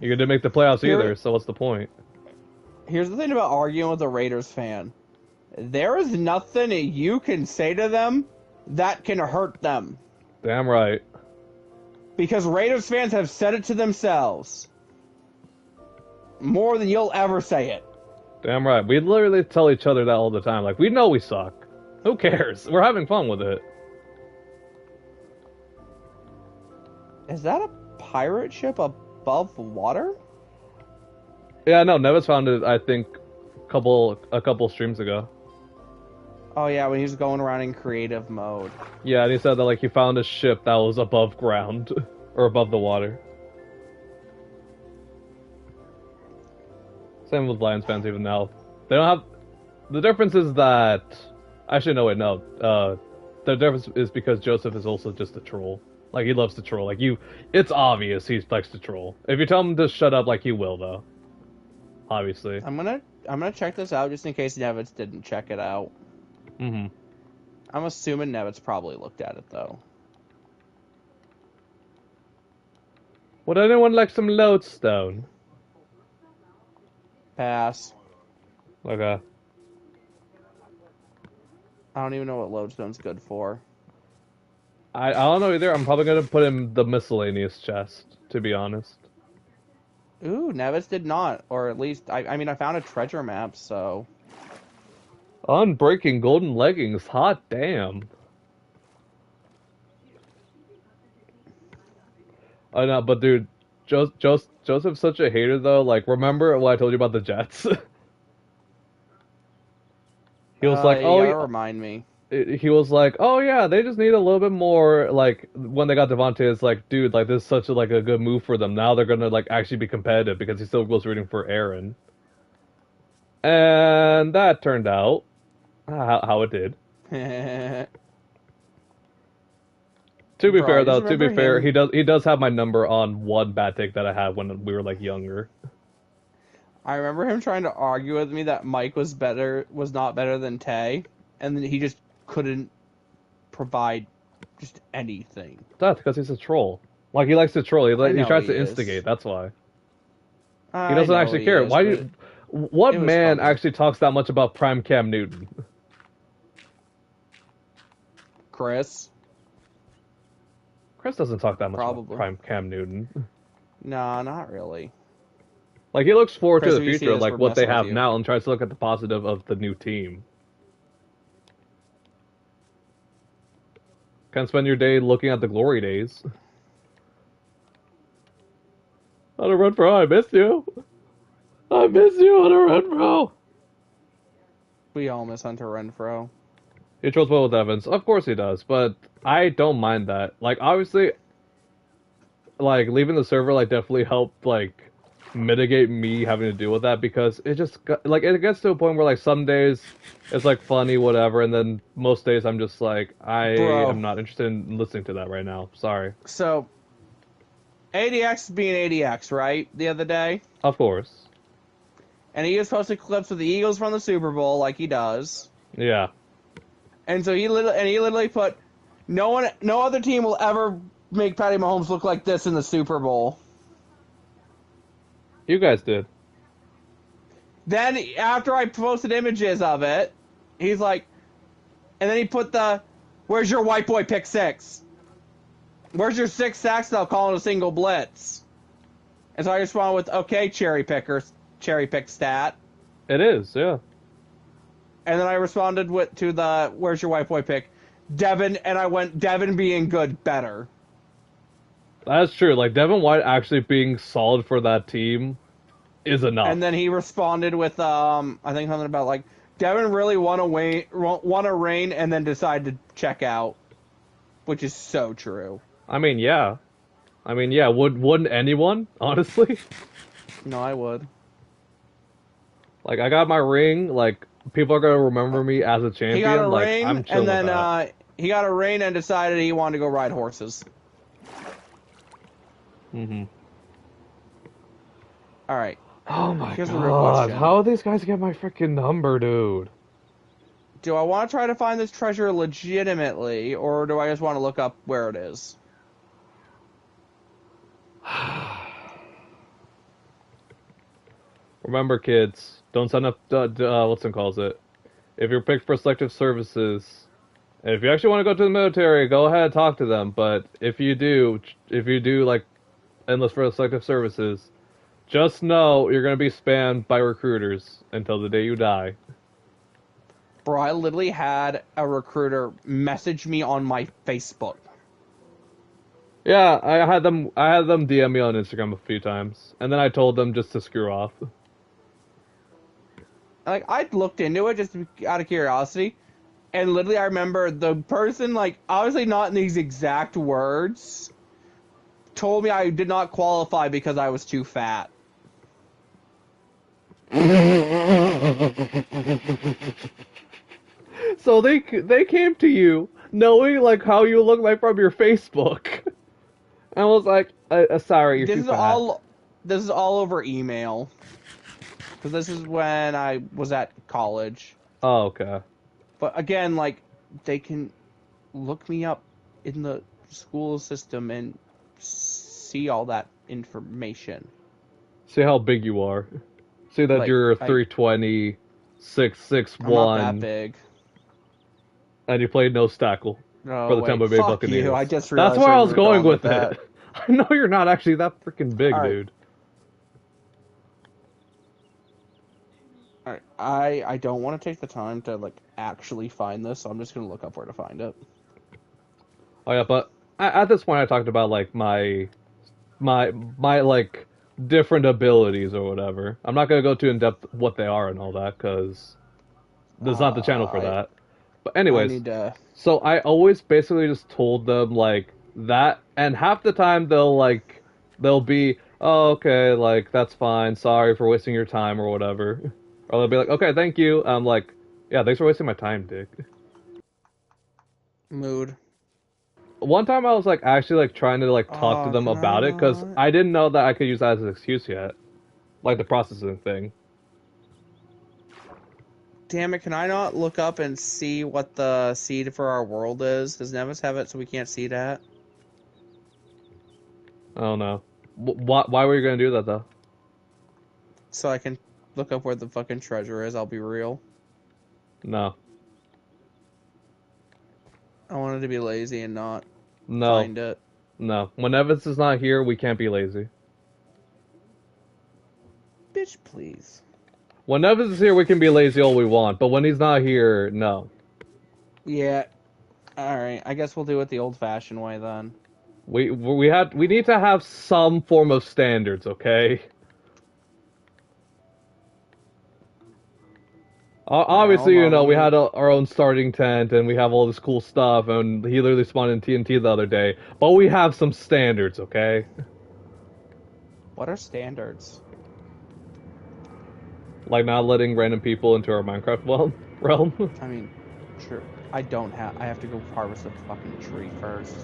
you didn't make the playoffs either. So what's the point? Here's the thing about arguing with a Raiders fan. There is nothing you can say to them that can hurt them. Damn right. Because Raiders fans have said it to themselves. More than you'll ever say it. Damn right. We literally tell each other that all the time. Like, we know we suck. Who cares? We're having fun with it. Is that a pirate ship above water? Yeah, no, Nevis found it, I think, a couple streams ago. Oh yeah, when he was going around in creative mode. Yeah, and he said that like he found a ship that was above ground or above the water. Same with Lions fans even now. They don't have. The difference is that actually no wait no. The difference is because Joseph is also just a troll. Like he loves to troll. Like it's obvious he likes to troll. If you tell him to shut up, like he will though. Obviously. I'm gonna check this out just in case Nevitz didn't check it out. Mm-hmm. I'm assuming Nevitz probably looked at it though. Would anyone like some lodestone? Pass. Okay. I don't even know what lodestone's good for. I don't know either. I'm probably gonna put in the miscellaneous chest, to be honest. Ooh, Nevitz did not, or at least I mean I found a treasure map, so. Unbreaking golden leggings, hot damn. I know, but dude, Joseph's such a hater though. Like, remember what I told you about the Jets? He was like, You "Oh, gotta remind me." he was like, "Oh yeah, they just need a little bit more." Like when they got Devontae, it's like, dude, like this is such a good move for them. Now they're gonna like actually be competitive because he still was rooting for Aaron, and that turned out how it did. To be fair, though, to be fair, he does have my number on one bad take that I had when we were like younger. I remember him trying to argue with me that Mike was not better than Tay, and then he just couldn't provide just anything. That's because he's a troll. Like, he likes to troll. I He know tries he to is. instigate. That's why. He I doesn't know actually he care. is, Why do but you... What it was man funny. actually talks that much about Prime Cam Newton? Chris? Chris doesn't talk that much about Probably. Prime Cam Newton. No, not really. Like, he looks forward Chris, to if the you see future, this, like we're what they messing with have you. now, and tries to look at the positive of the new team. Can't spend your day looking at the glory days. On a run, bro. I miss you. I miss you on a run, bro. We all miss Hunter Renfro. He trolls well with Evans. Of course he does, but I don't mind that. Like, obviously, like, leaving the server, like, definitely helped, like, mitigate me having to deal with that, because it just, like, it gets to a point where, like, some days it's, like, funny, whatever, and then most days I'm just like, I Bro. am not interested in listening to that right now. Sorry. So, ADX being ADX, right? The other day? Of course. And he was posting clips of the Eagles from the Super Bowl like he does. Yeah. And so he literally put, no other team will ever make Patty Mahomes look like this in the Super Bowl. You guys did. Then after I posted images of it, he's like, and then he put where's your white boy pick six? Where's your 6 sacks they'll call it a single blitz? And so I responded with, okay, cherry pick stat. It is, yeah. And then I responded to the where's your white boy pick? Devin, and I went, Devin being good better. That's true. Like, Devin White actually being solid for that team is enough. And then he responded with, I think something about, like, Devin really won a reign and then decided to check out. Which is so true. I mean, yeah. Wouldn't anyone, honestly? No, I would. Like, I got my ring, like, people are gonna remember me as a champion. He got a like, ring, I'm chill and then with that. he got a ring and decided he wanted to go ride horses. Mm-hmm. All right. Oh my Here's the real god, question. how do these guys get my freaking number, dude? Do I want to try to find this treasure legitimately, or do I just want to look up where it is? Remember, kids, don't sign up, what's it calls it? If you're picked for selective services, and if you actually want to go to the military, go ahead and talk to them, but if you do, like, enlist for selective services, just know you're gonna be spammed by recruiters until the day you die. Bro, I literally had a recruiter message me on my Facebook. Yeah, I had them DM me on Instagram a few times, and then I told them just to screw off. Like, I looked into it just out of curiosity, and literally I remember the person, like, obviously not in these exact words, told me I did not qualify because I was too fat. So they came to you knowing like how you look like from your Facebook, and was like, "Sorry, you're too fat." This is all over email. Because this is when I was at college. Oh, okay. But again, like, they can look me up in the school system and see all that information. See how big you are. See that Like, you're 320, 6'1", I'm not that big. and you played nose tackle for the Tampa Bay fuck Buccaneers. You. I just realized That's where I was you were going with that. it. I know you're not actually that freaking big, All right. dude. Alright, I don't want to take the time to, like, actually find this, so I'm just going to look up where to find it. Oh yeah, but at this point I talked about like my like different abilities or whatever. I'm not gonna go too in depth what they are and all that because there's not the channel for that. But anyways, I need to... so I always basically just told them like that, and half the time they'll be, oh okay, like that's fine, sorry for wasting your time or whatever, or they'll be like, okay, thank you. I'm like, yeah, thanks for wasting my time, dick. Mood. One time I was like actually like trying to like talk to them can about it because I didn't know that I could use that as an excuse yet. like the processing thing. Damn it, can I not look up and see what the seed for our world is? Does Nevis have it so we can't see that? I don't know. Why were you gonna do that though? So I can look up where the fucking treasure is, I'll be real. No, I wanted to be lazy and not no, find it. no. When Evans is not here, we can't be lazy. Bitch, please. When Evans is here, we can be lazy all we want, but when he's not here, no. Yeah. Alright, I guess we'll do it the old-fashioned way then. We need to have some form of standards, okay? Alright, Obviously, hold you on, know, let we me... had our own starting tent and we have all this cool stuff, and he literally spawned in TNT the other day. But we have some standards, okay? What are standards? Like not letting random people into our Minecraft realm. I mean, sure. I have to go harvest a fucking tree first.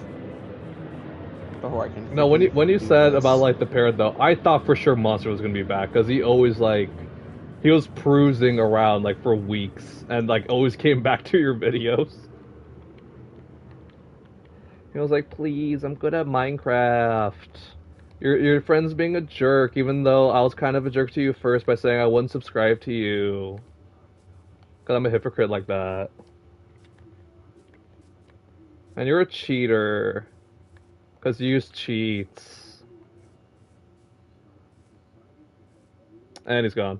Before I can No, freaking when you do said about this. like the parrot though, I thought for sure Monster was gonna be back because he always like he was cruising around like for weeks and like always came back to your videos. He was like, "Please, I'm good at Minecraft. Your friend's being a jerk, even though I was kind of a jerk to you first by saying I wouldn't subscribe to you, because I'm a hypocrite like that. And you're a cheater, because you use cheats." And he's gone.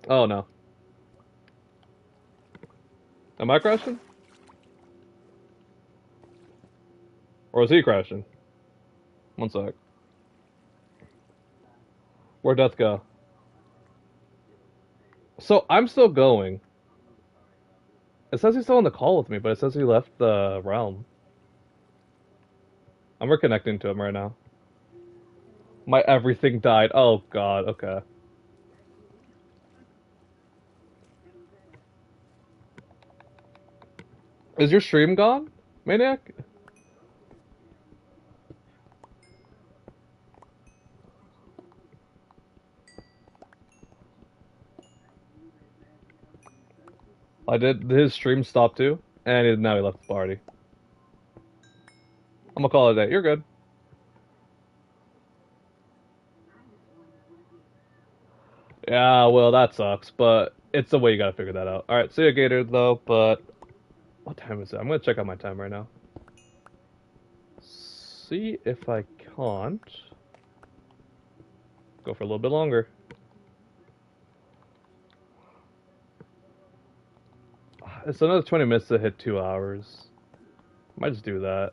Oh no. Am I crashing? Or is he crashing? One sec. Where'd Death go? So I'm still going. It says he's still on the call with me, but it says he left the realm. I'm reconnecting to him right now. My everything died. Oh god, okay. Is your stream gone, Maniac? Did his stream stop too? And now he left the party. I'm gonna call it a day. You're good. Yeah, well, that sucks, but it's the way you gotta figure that out. Alright, see you, Gator, though, but... What time is it? I'm gonna check out my time right now. See if I can't... Go for a little bit longer. It's another 20 minutes to hit 2 hours. Might just do that.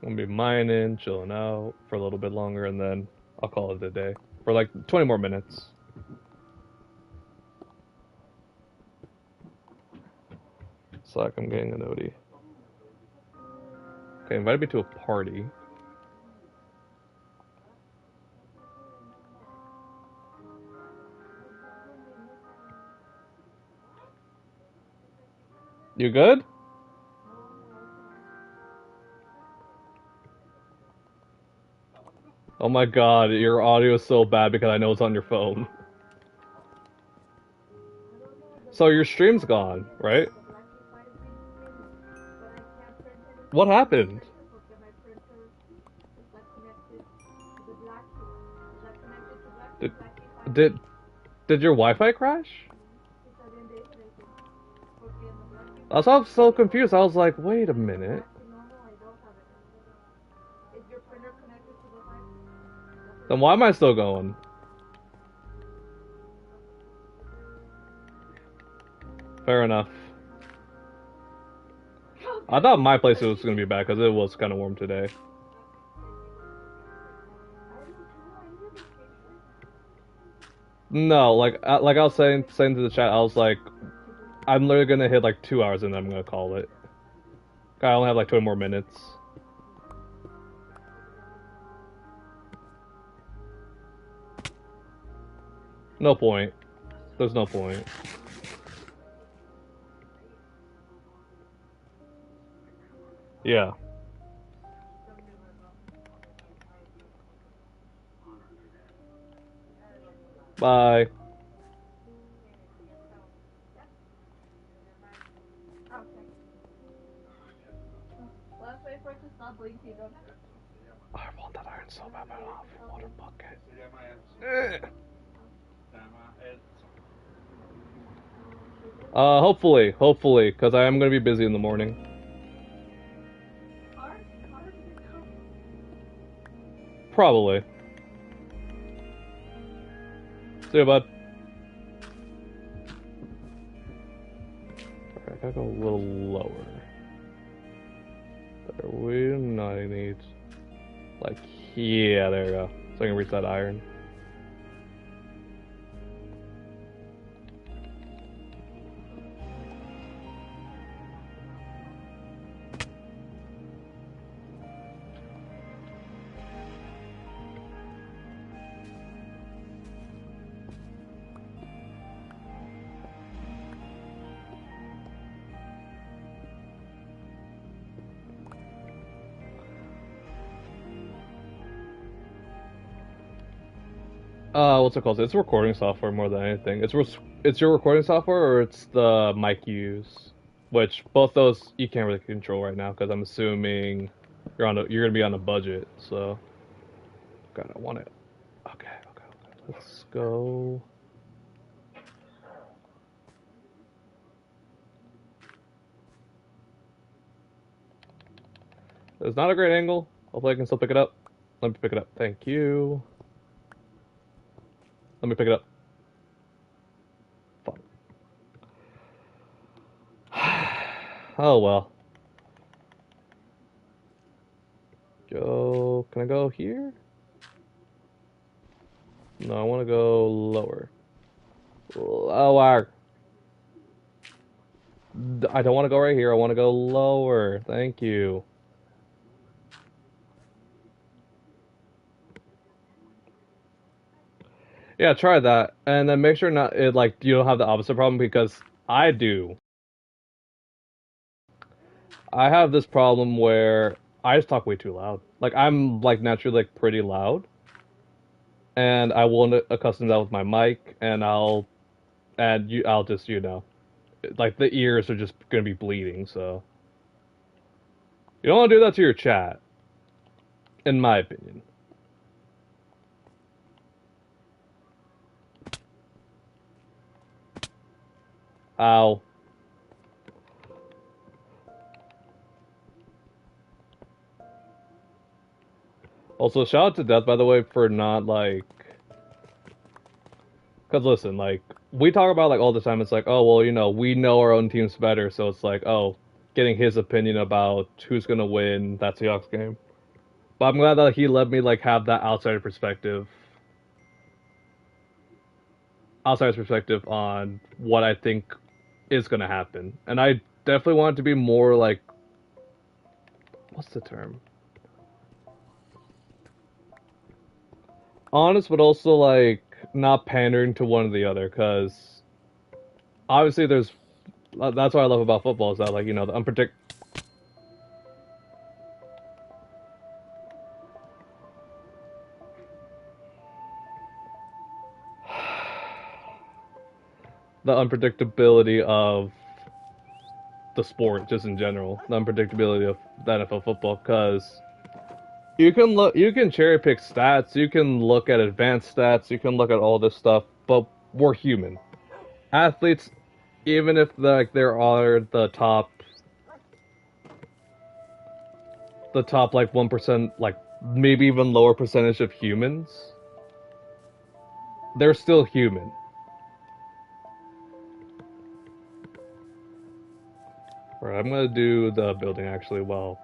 I'm gonna be mining, chilling out for a little bit longer, and then I'll call it a day. For like 20 more minutes. So like I'm getting a noti. Okay, invited me to a party. You good? Oh my god, your audio is so bad because I know it's on your phone. So your stream's gone, right? What happened? Did did did your Wi-Fi crash? I was so confused. I was like, wait a minute. Then why am I still going? Fair enough. I thought my place was gonna be back because it was kind of warm today. No, like I was saying to the chat, I was like, I'm literally gonna hit like 2 hours and then I'm gonna call it. I only have like 20 more minutes. No point. There's no point. Yeah. Bye. Let's wait for it to stop blinking. I want that iron so bad, my water bucket. Hopefully, because I am gonna be busy in the morning. Probably. See you, bud. Okay, I gotta go a little lower. There we no, I need like yeah, there we go. So I can reach that iron. What's it called? It's recording software more than anything. It's your recording software or it's the mic you use, which both those you can't really control right now because I'm assuming you're gonna be on a budget. So, God, I want it. Okay. Let's go. It's not a great angle. Hopefully I can still pick it up. Let me pick it up. Thank you. Let me pick it up. Fuck. Oh well. Can I go here? No, I want to go lower. Lower. I don't want to go right here. I want to go lower. Thank you. Yeah, try that, and then make sure not it like you don't have the opposite problem because I do. I have this problem where I just talk way too loud. Like I'm like naturally like pretty loud, and I won't accustom that with my mic, and I'll just like the ears are just gonna be bleeding. So you don't want to do that to your chat, in my opinion. Ow. Also, shout out to Death, by the way, for not like. Because listen, like, we talk about like all the time, it's like, oh, well, we know our own teams better, so it's like, oh, getting his opinion about who's gonna win that Seahawks game. But I'm glad that he let me like have that outsider's perspective on what I think is gonna happen. And I definitely want it to be more like, what's the term? Honest, but also like not pandering to one or the other, because obviously that's what I love about football is that like the the unpredictability of the sport just in general, the unpredictability of the NFL football, because you can cherry pick stats, you can look at advanced stats, you can look at all this stuff, but we're human. Athletes, even if like there are the top like 1%, like maybe even lower percentage of humans, they're still human. Alright, I'm gonna do the building actually while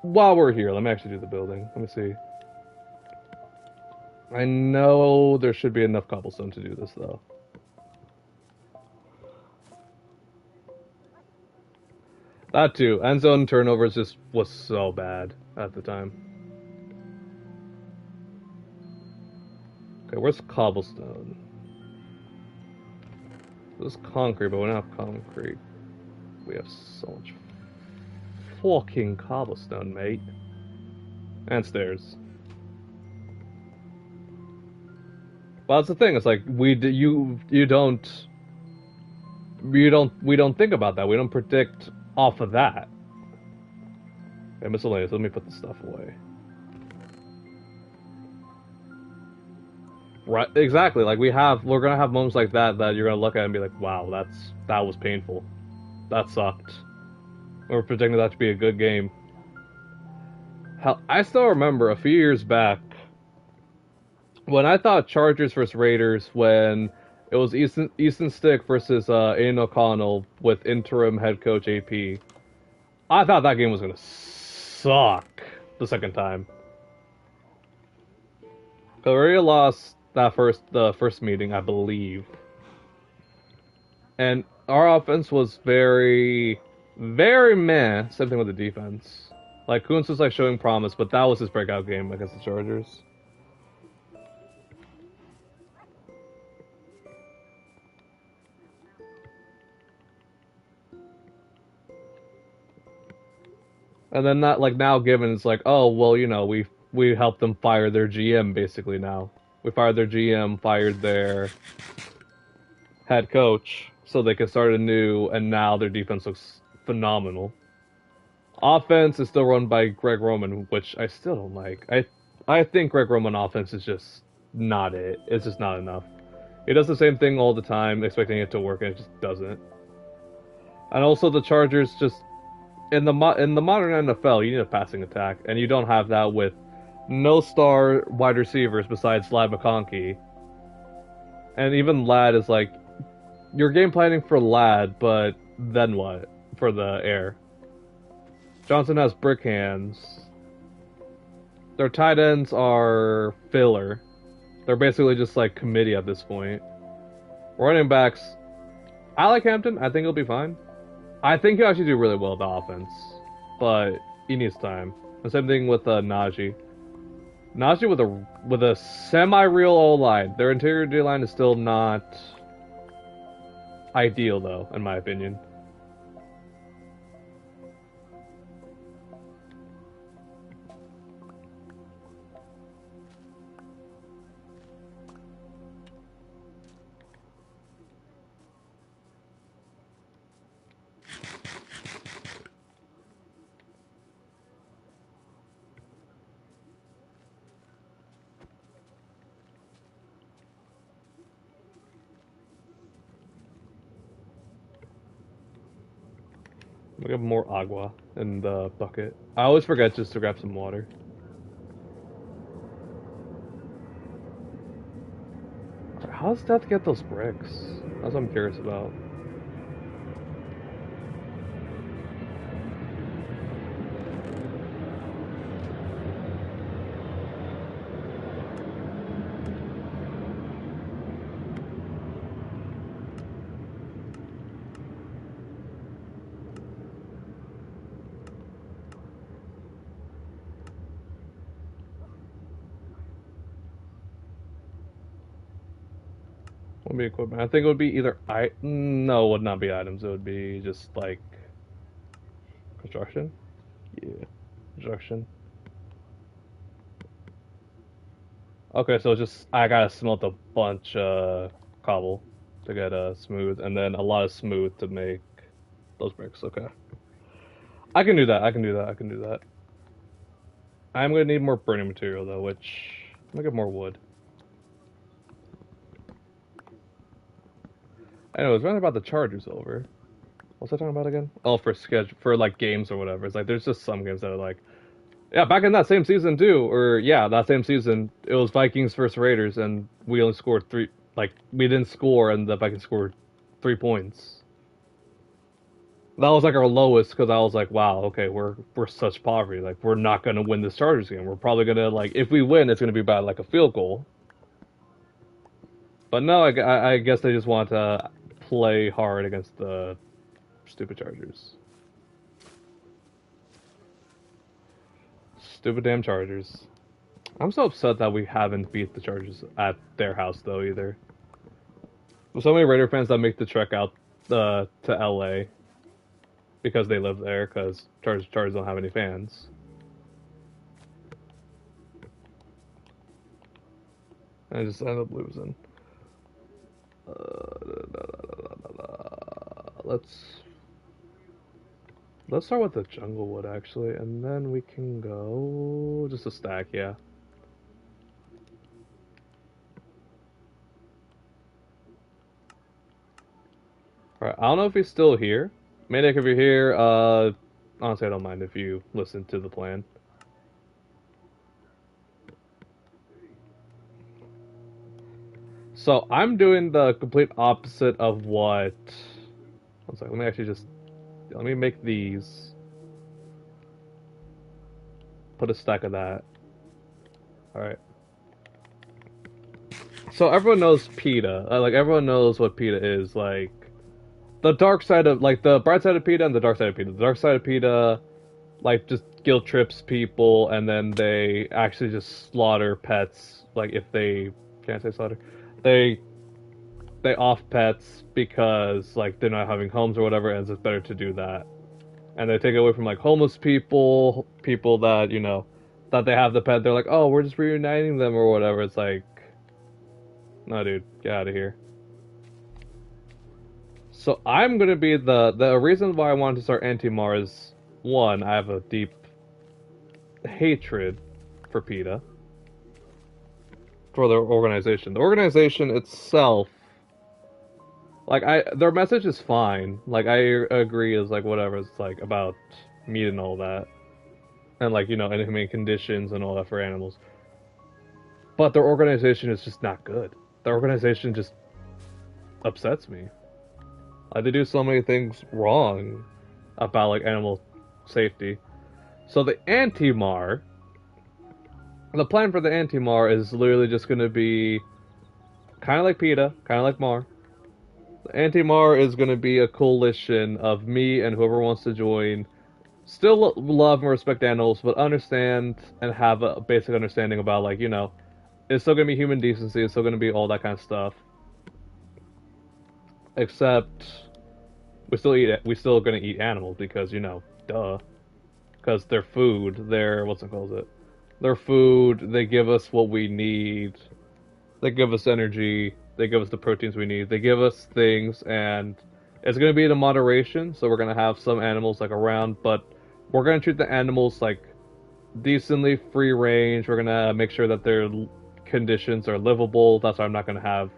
we're here. Let me actually do the building. Let me see. I know there should be enough cobblestone to do this though. That too. End zone turnovers just was so bad at the time. Okay, where's cobblestone? This is concrete, but we don't have concrete. We have so much fucking cobblestone, mate. And stairs. Well, that's the thing. It's like we don't think about that. We don't predict off of that. Okay, miscellaneous. Let me put the stuff away. Right, exactly. Like we're gonna have moments like that you're gonna look at and be like, wow, that was painful. That sucked. We're predicting that to be a good game. Hell, I still remember a few years back when I thought Chargers versus Raiders when it was Easton Stick versus Aiden O'Connell with interim head coach AP. I thought that game was gonna suck the second time. We already lost the first meeting, I believe. And our offense was very, very meh. Same thing with the defense. Like, Kuntz was like showing promise, but that was his breakout game against the Chargers. And then now given it's like, oh well, we helped them fire their GM basically now. We fired their GM, fired their head coach, so they can start anew, and now their defense looks phenomenal. Offense is still run by Greg Roman, which I still don't like. I think Greg Roman offense is just not it. It's just not enough. He does the same thing all the time, expecting it to work, and it just doesn't. And also the Chargers just in the modern NFL, you need a passing attack, and you don't have that with no star wide receivers besides Ladd McConkey. And even Ladd is like, you're game planning for Ladd, but then what for the air? Johnson has brick hands. Their tight ends are filler. They're basically just like committee at this point. Running backs, I like Hampton. I think he'll be fine. I think he'll actually do really well with the offense, but he needs time. The same thing with Najee. Najee with a semi-real O-line. Their interior D-line is still not ideal, though, in my opinion. We have more agua in the bucket. I always forget just to grab some water. How does that get those bricks? That's what I'm curious about. What would be equipment? I think it would be either no, it would not be items. It would be just like construction. Yeah, construction. Okay, so just I gotta smelt a bunch cobble to get smooth, and then a lot of smooth to make those bricks. Okay, I can do that. I can do that. I can do that. I'm gonna need more burning material though, which I'm gonna get more wood. I know, it was running about the Chargers over. What's I talking about again? Oh, for like games or whatever. It's like there's just some games that are like, yeah, back in that same season too, or yeah, that same season it was Vikings versus Raiders, and we only scored three. Like we didn't score, and the Vikings scored 3 points. That was like our lowest because I was like, wow, okay, we're such poverty. Like we're not gonna win this Chargers game. We're probably gonna like if we win, it's gonna be by like a field goal. But no, I guess they just want to play hard against the stupid Chargers. Stupid damn Chargers. I'm so upset that we haven't beat the Chargers at their house though either. So many Raider fans that make the trek out to LA because they live there because Chargers don't have any fans. I just ended up losing. Let's start with the jungle wood actually, and then we can go just a stack, yeah. Alright, I don't know if he's still here. Manic, if you're here, honestly I don't mind if you listen to the plan. So I'm doing the complete opposite of what. One second, let me make these. Put a stack of that. Alright. So everyone knows PETA. Like everyone knows what PETA is. Like the dark side of like the bright side of PETA and the dark side of PETA. The dark side of PETA like just guilt trips people and then they actually just slaughter pets. Like if they can't say slaughter. They off pets because like they're not having homes or whatever, and it's better to do that. And they take it away from like homeless people, people that that they have the pet. They're like, oh, we're just reuniting them or whatever. It's like, no, dude, get out of here. So I'm gonna be the reason why I wanted to start Anti-Mar is one, I have a deep hatred for PETA, for their organization. The organization itself. Like their message is fine. Like I agree, is like whatever. It's like about meat and all that, and like inhumane conditions and all that for animals. But their organization is just not good. Their organization just upsets me. Like they do so many things wrong about like animal safety. So the Anti-Mar, the plan for the Anti-Mar is literally just going to be kind of like PETA, kind of like Mar. Anti-Mar is going to be a coalition of me and whoever wants to join. Still love and respect animals, but understand and have a basic understanding about, like, it's still going to be human decency, it's still going to be all that kind of stuff. Except, we still going to eat animals because, duh. Because they're food, They're food, they give us what we need, they give us energy, they give us the proteins we need. They give us things, and it's going to be in moderation. So we're going to have some animals like around, but we're going to treat the animals like decently free range. We're going to make sure that their conditions are livable. That's why I'm not going to have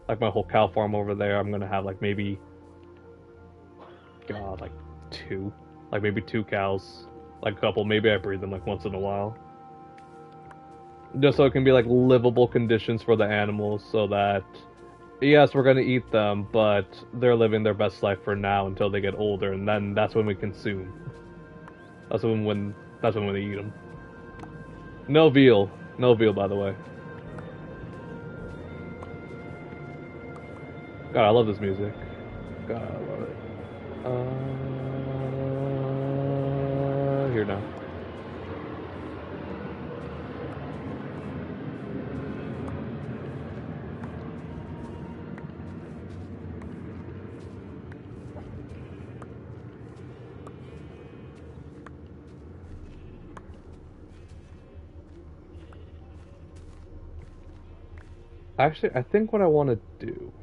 like my whole cow farm over there. I'm going to have like maybe, God, like maybe two cows, like a couple. Maybe I breed them like once in a while. Just so it can be like livable conditions for the animals, so that yes, we're gonna eat them, but they're living their best life for now until they get older, and then that's when we consume. That's when we eat them. No veal, by the way. God, I love this music. God, I love it. Here now. Actually, I think what I want to do...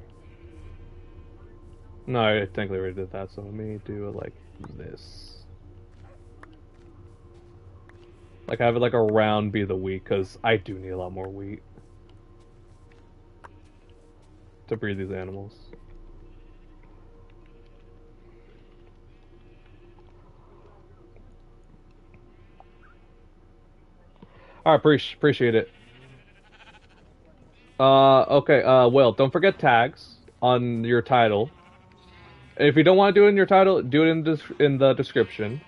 No, I technically already did that, so let me do it like this. Like, have it like around be the wheat, because I do need a lot more wheat to breed these animals. Alright, appreciate it. Okay, Will, don't forget tags on your title. If you don't want to do it in your title, do it in the description.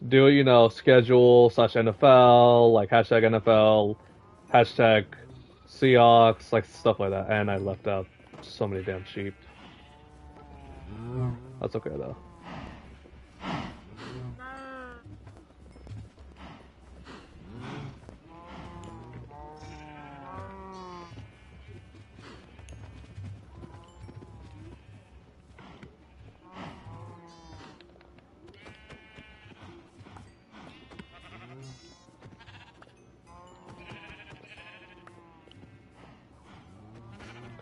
Do it, schedule /NFL, like hashtag NFL, hashtag Seahawks, like stuff like that. And I left out so many damn sheep. That's okay though.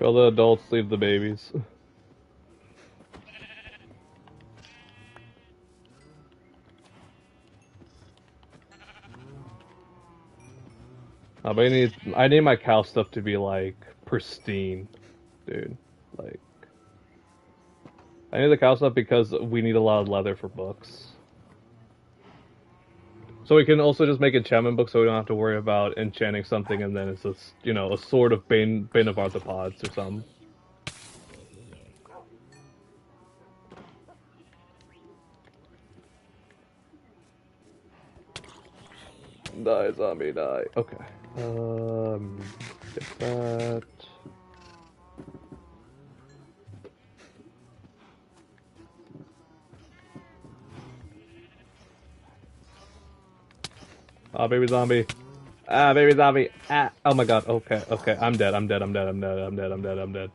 Kill the adults, leave the babies. But I need my cow stuff to be like pristine, dude. Like, I need the cow stuff because we need a lot of leather for books. So we can also just make enchantment books, so we don't have to worry about enchanting something and then it's just, you know, a sort of bane of arthropods or something. Die, zombie, die. Okay. Get that. Oh, baby zombie. Ah, baby zombie. Ah. Oh my god. Okay, okay. I'm dead. I'm dead. I'm dead. I'm dead. I'm dead. I'm dead. I'm dead.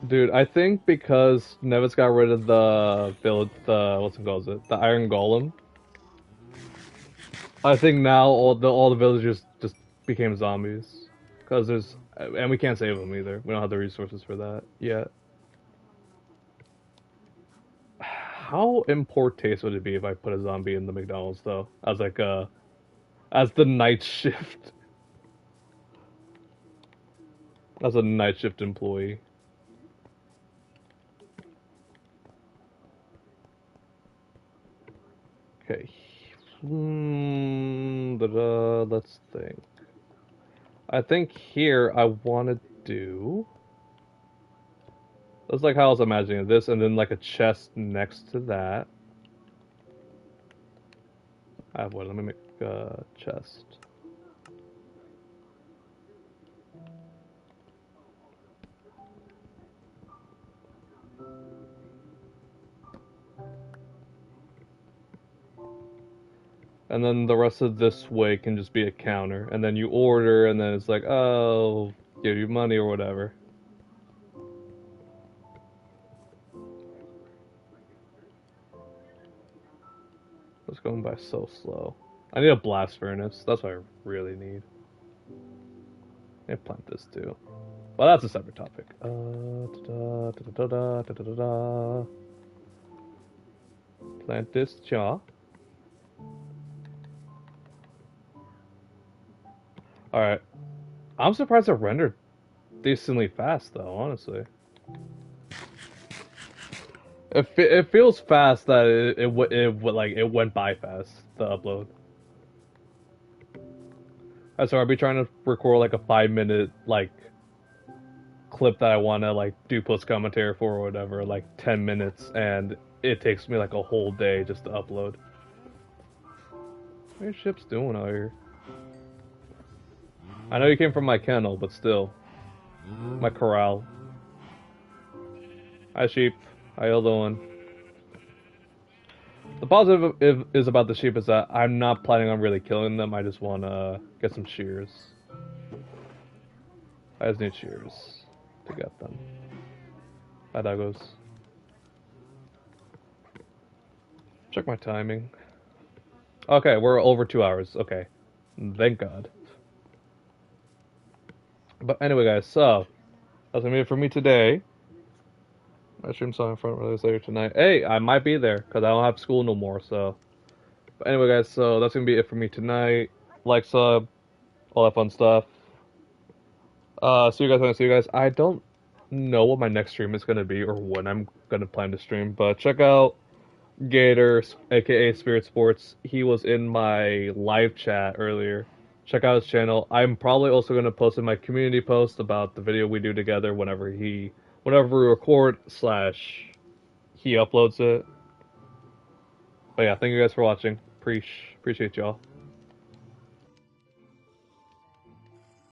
Dude, I think because Nevis got rid of the village, what's it called? The Iron Golem. I think now all the villagers just became zombies because and we can't save them either. We don't have the resources for that yet. How in poor taste would it be if I put a zombie in the McDonald's though, as like as the night shift, as a night shift employee? Okay. Let's think. I think here I want to do. That's like how I was imagining this, and then like a chest next to that. I have one. Let me make a chest. And then the rest of this way can just be a counter, and then you order, and then it's like, oh, give you money or whatever. It's going by so slow. I need a blast furnace. That's what I really need. I plant this too. Well, that's a separate topic. Plant this jaw. Alright. I'm surprised it rendered decently fast, though, honestly. It feels fast that it went by fast, the upload. So I'll be trying to record like a 5-minute like clip that I want to like do post commentary for or whatever, like 10 minutes, and it takes me like a whole day just to upload. What are your ships doing out here? I know you came from my kennel, but still. My corral. Hi sheep, how y'all doing? The positive is about the sheep is that I'm not planning on really killing them, I just want to get some shears. I just need shears to get them. Hi doggos. Check my timing. Okay, we're over 2 hours, okay. Thank God. But anyway guys, so, that's gonna be it for me today. My stream song in front release later tonight. Hey, I might be there, because I don't have school no more, so. But anyway guys, so that's gonna be it for me tonight. Like, sub, all that fun stuff. See you guys when I see you guys. I don't know what my next stream is gonna be, or when I'm gonna plan to stream, but check out Gator, aka Spirit Sports. He was in my live chat earlier. Check out his channel. I'm probably also going to post in my community post about the video we do together whenever we record / he uploads it. But yeah, thank you guys for watching. Appreciate y'all.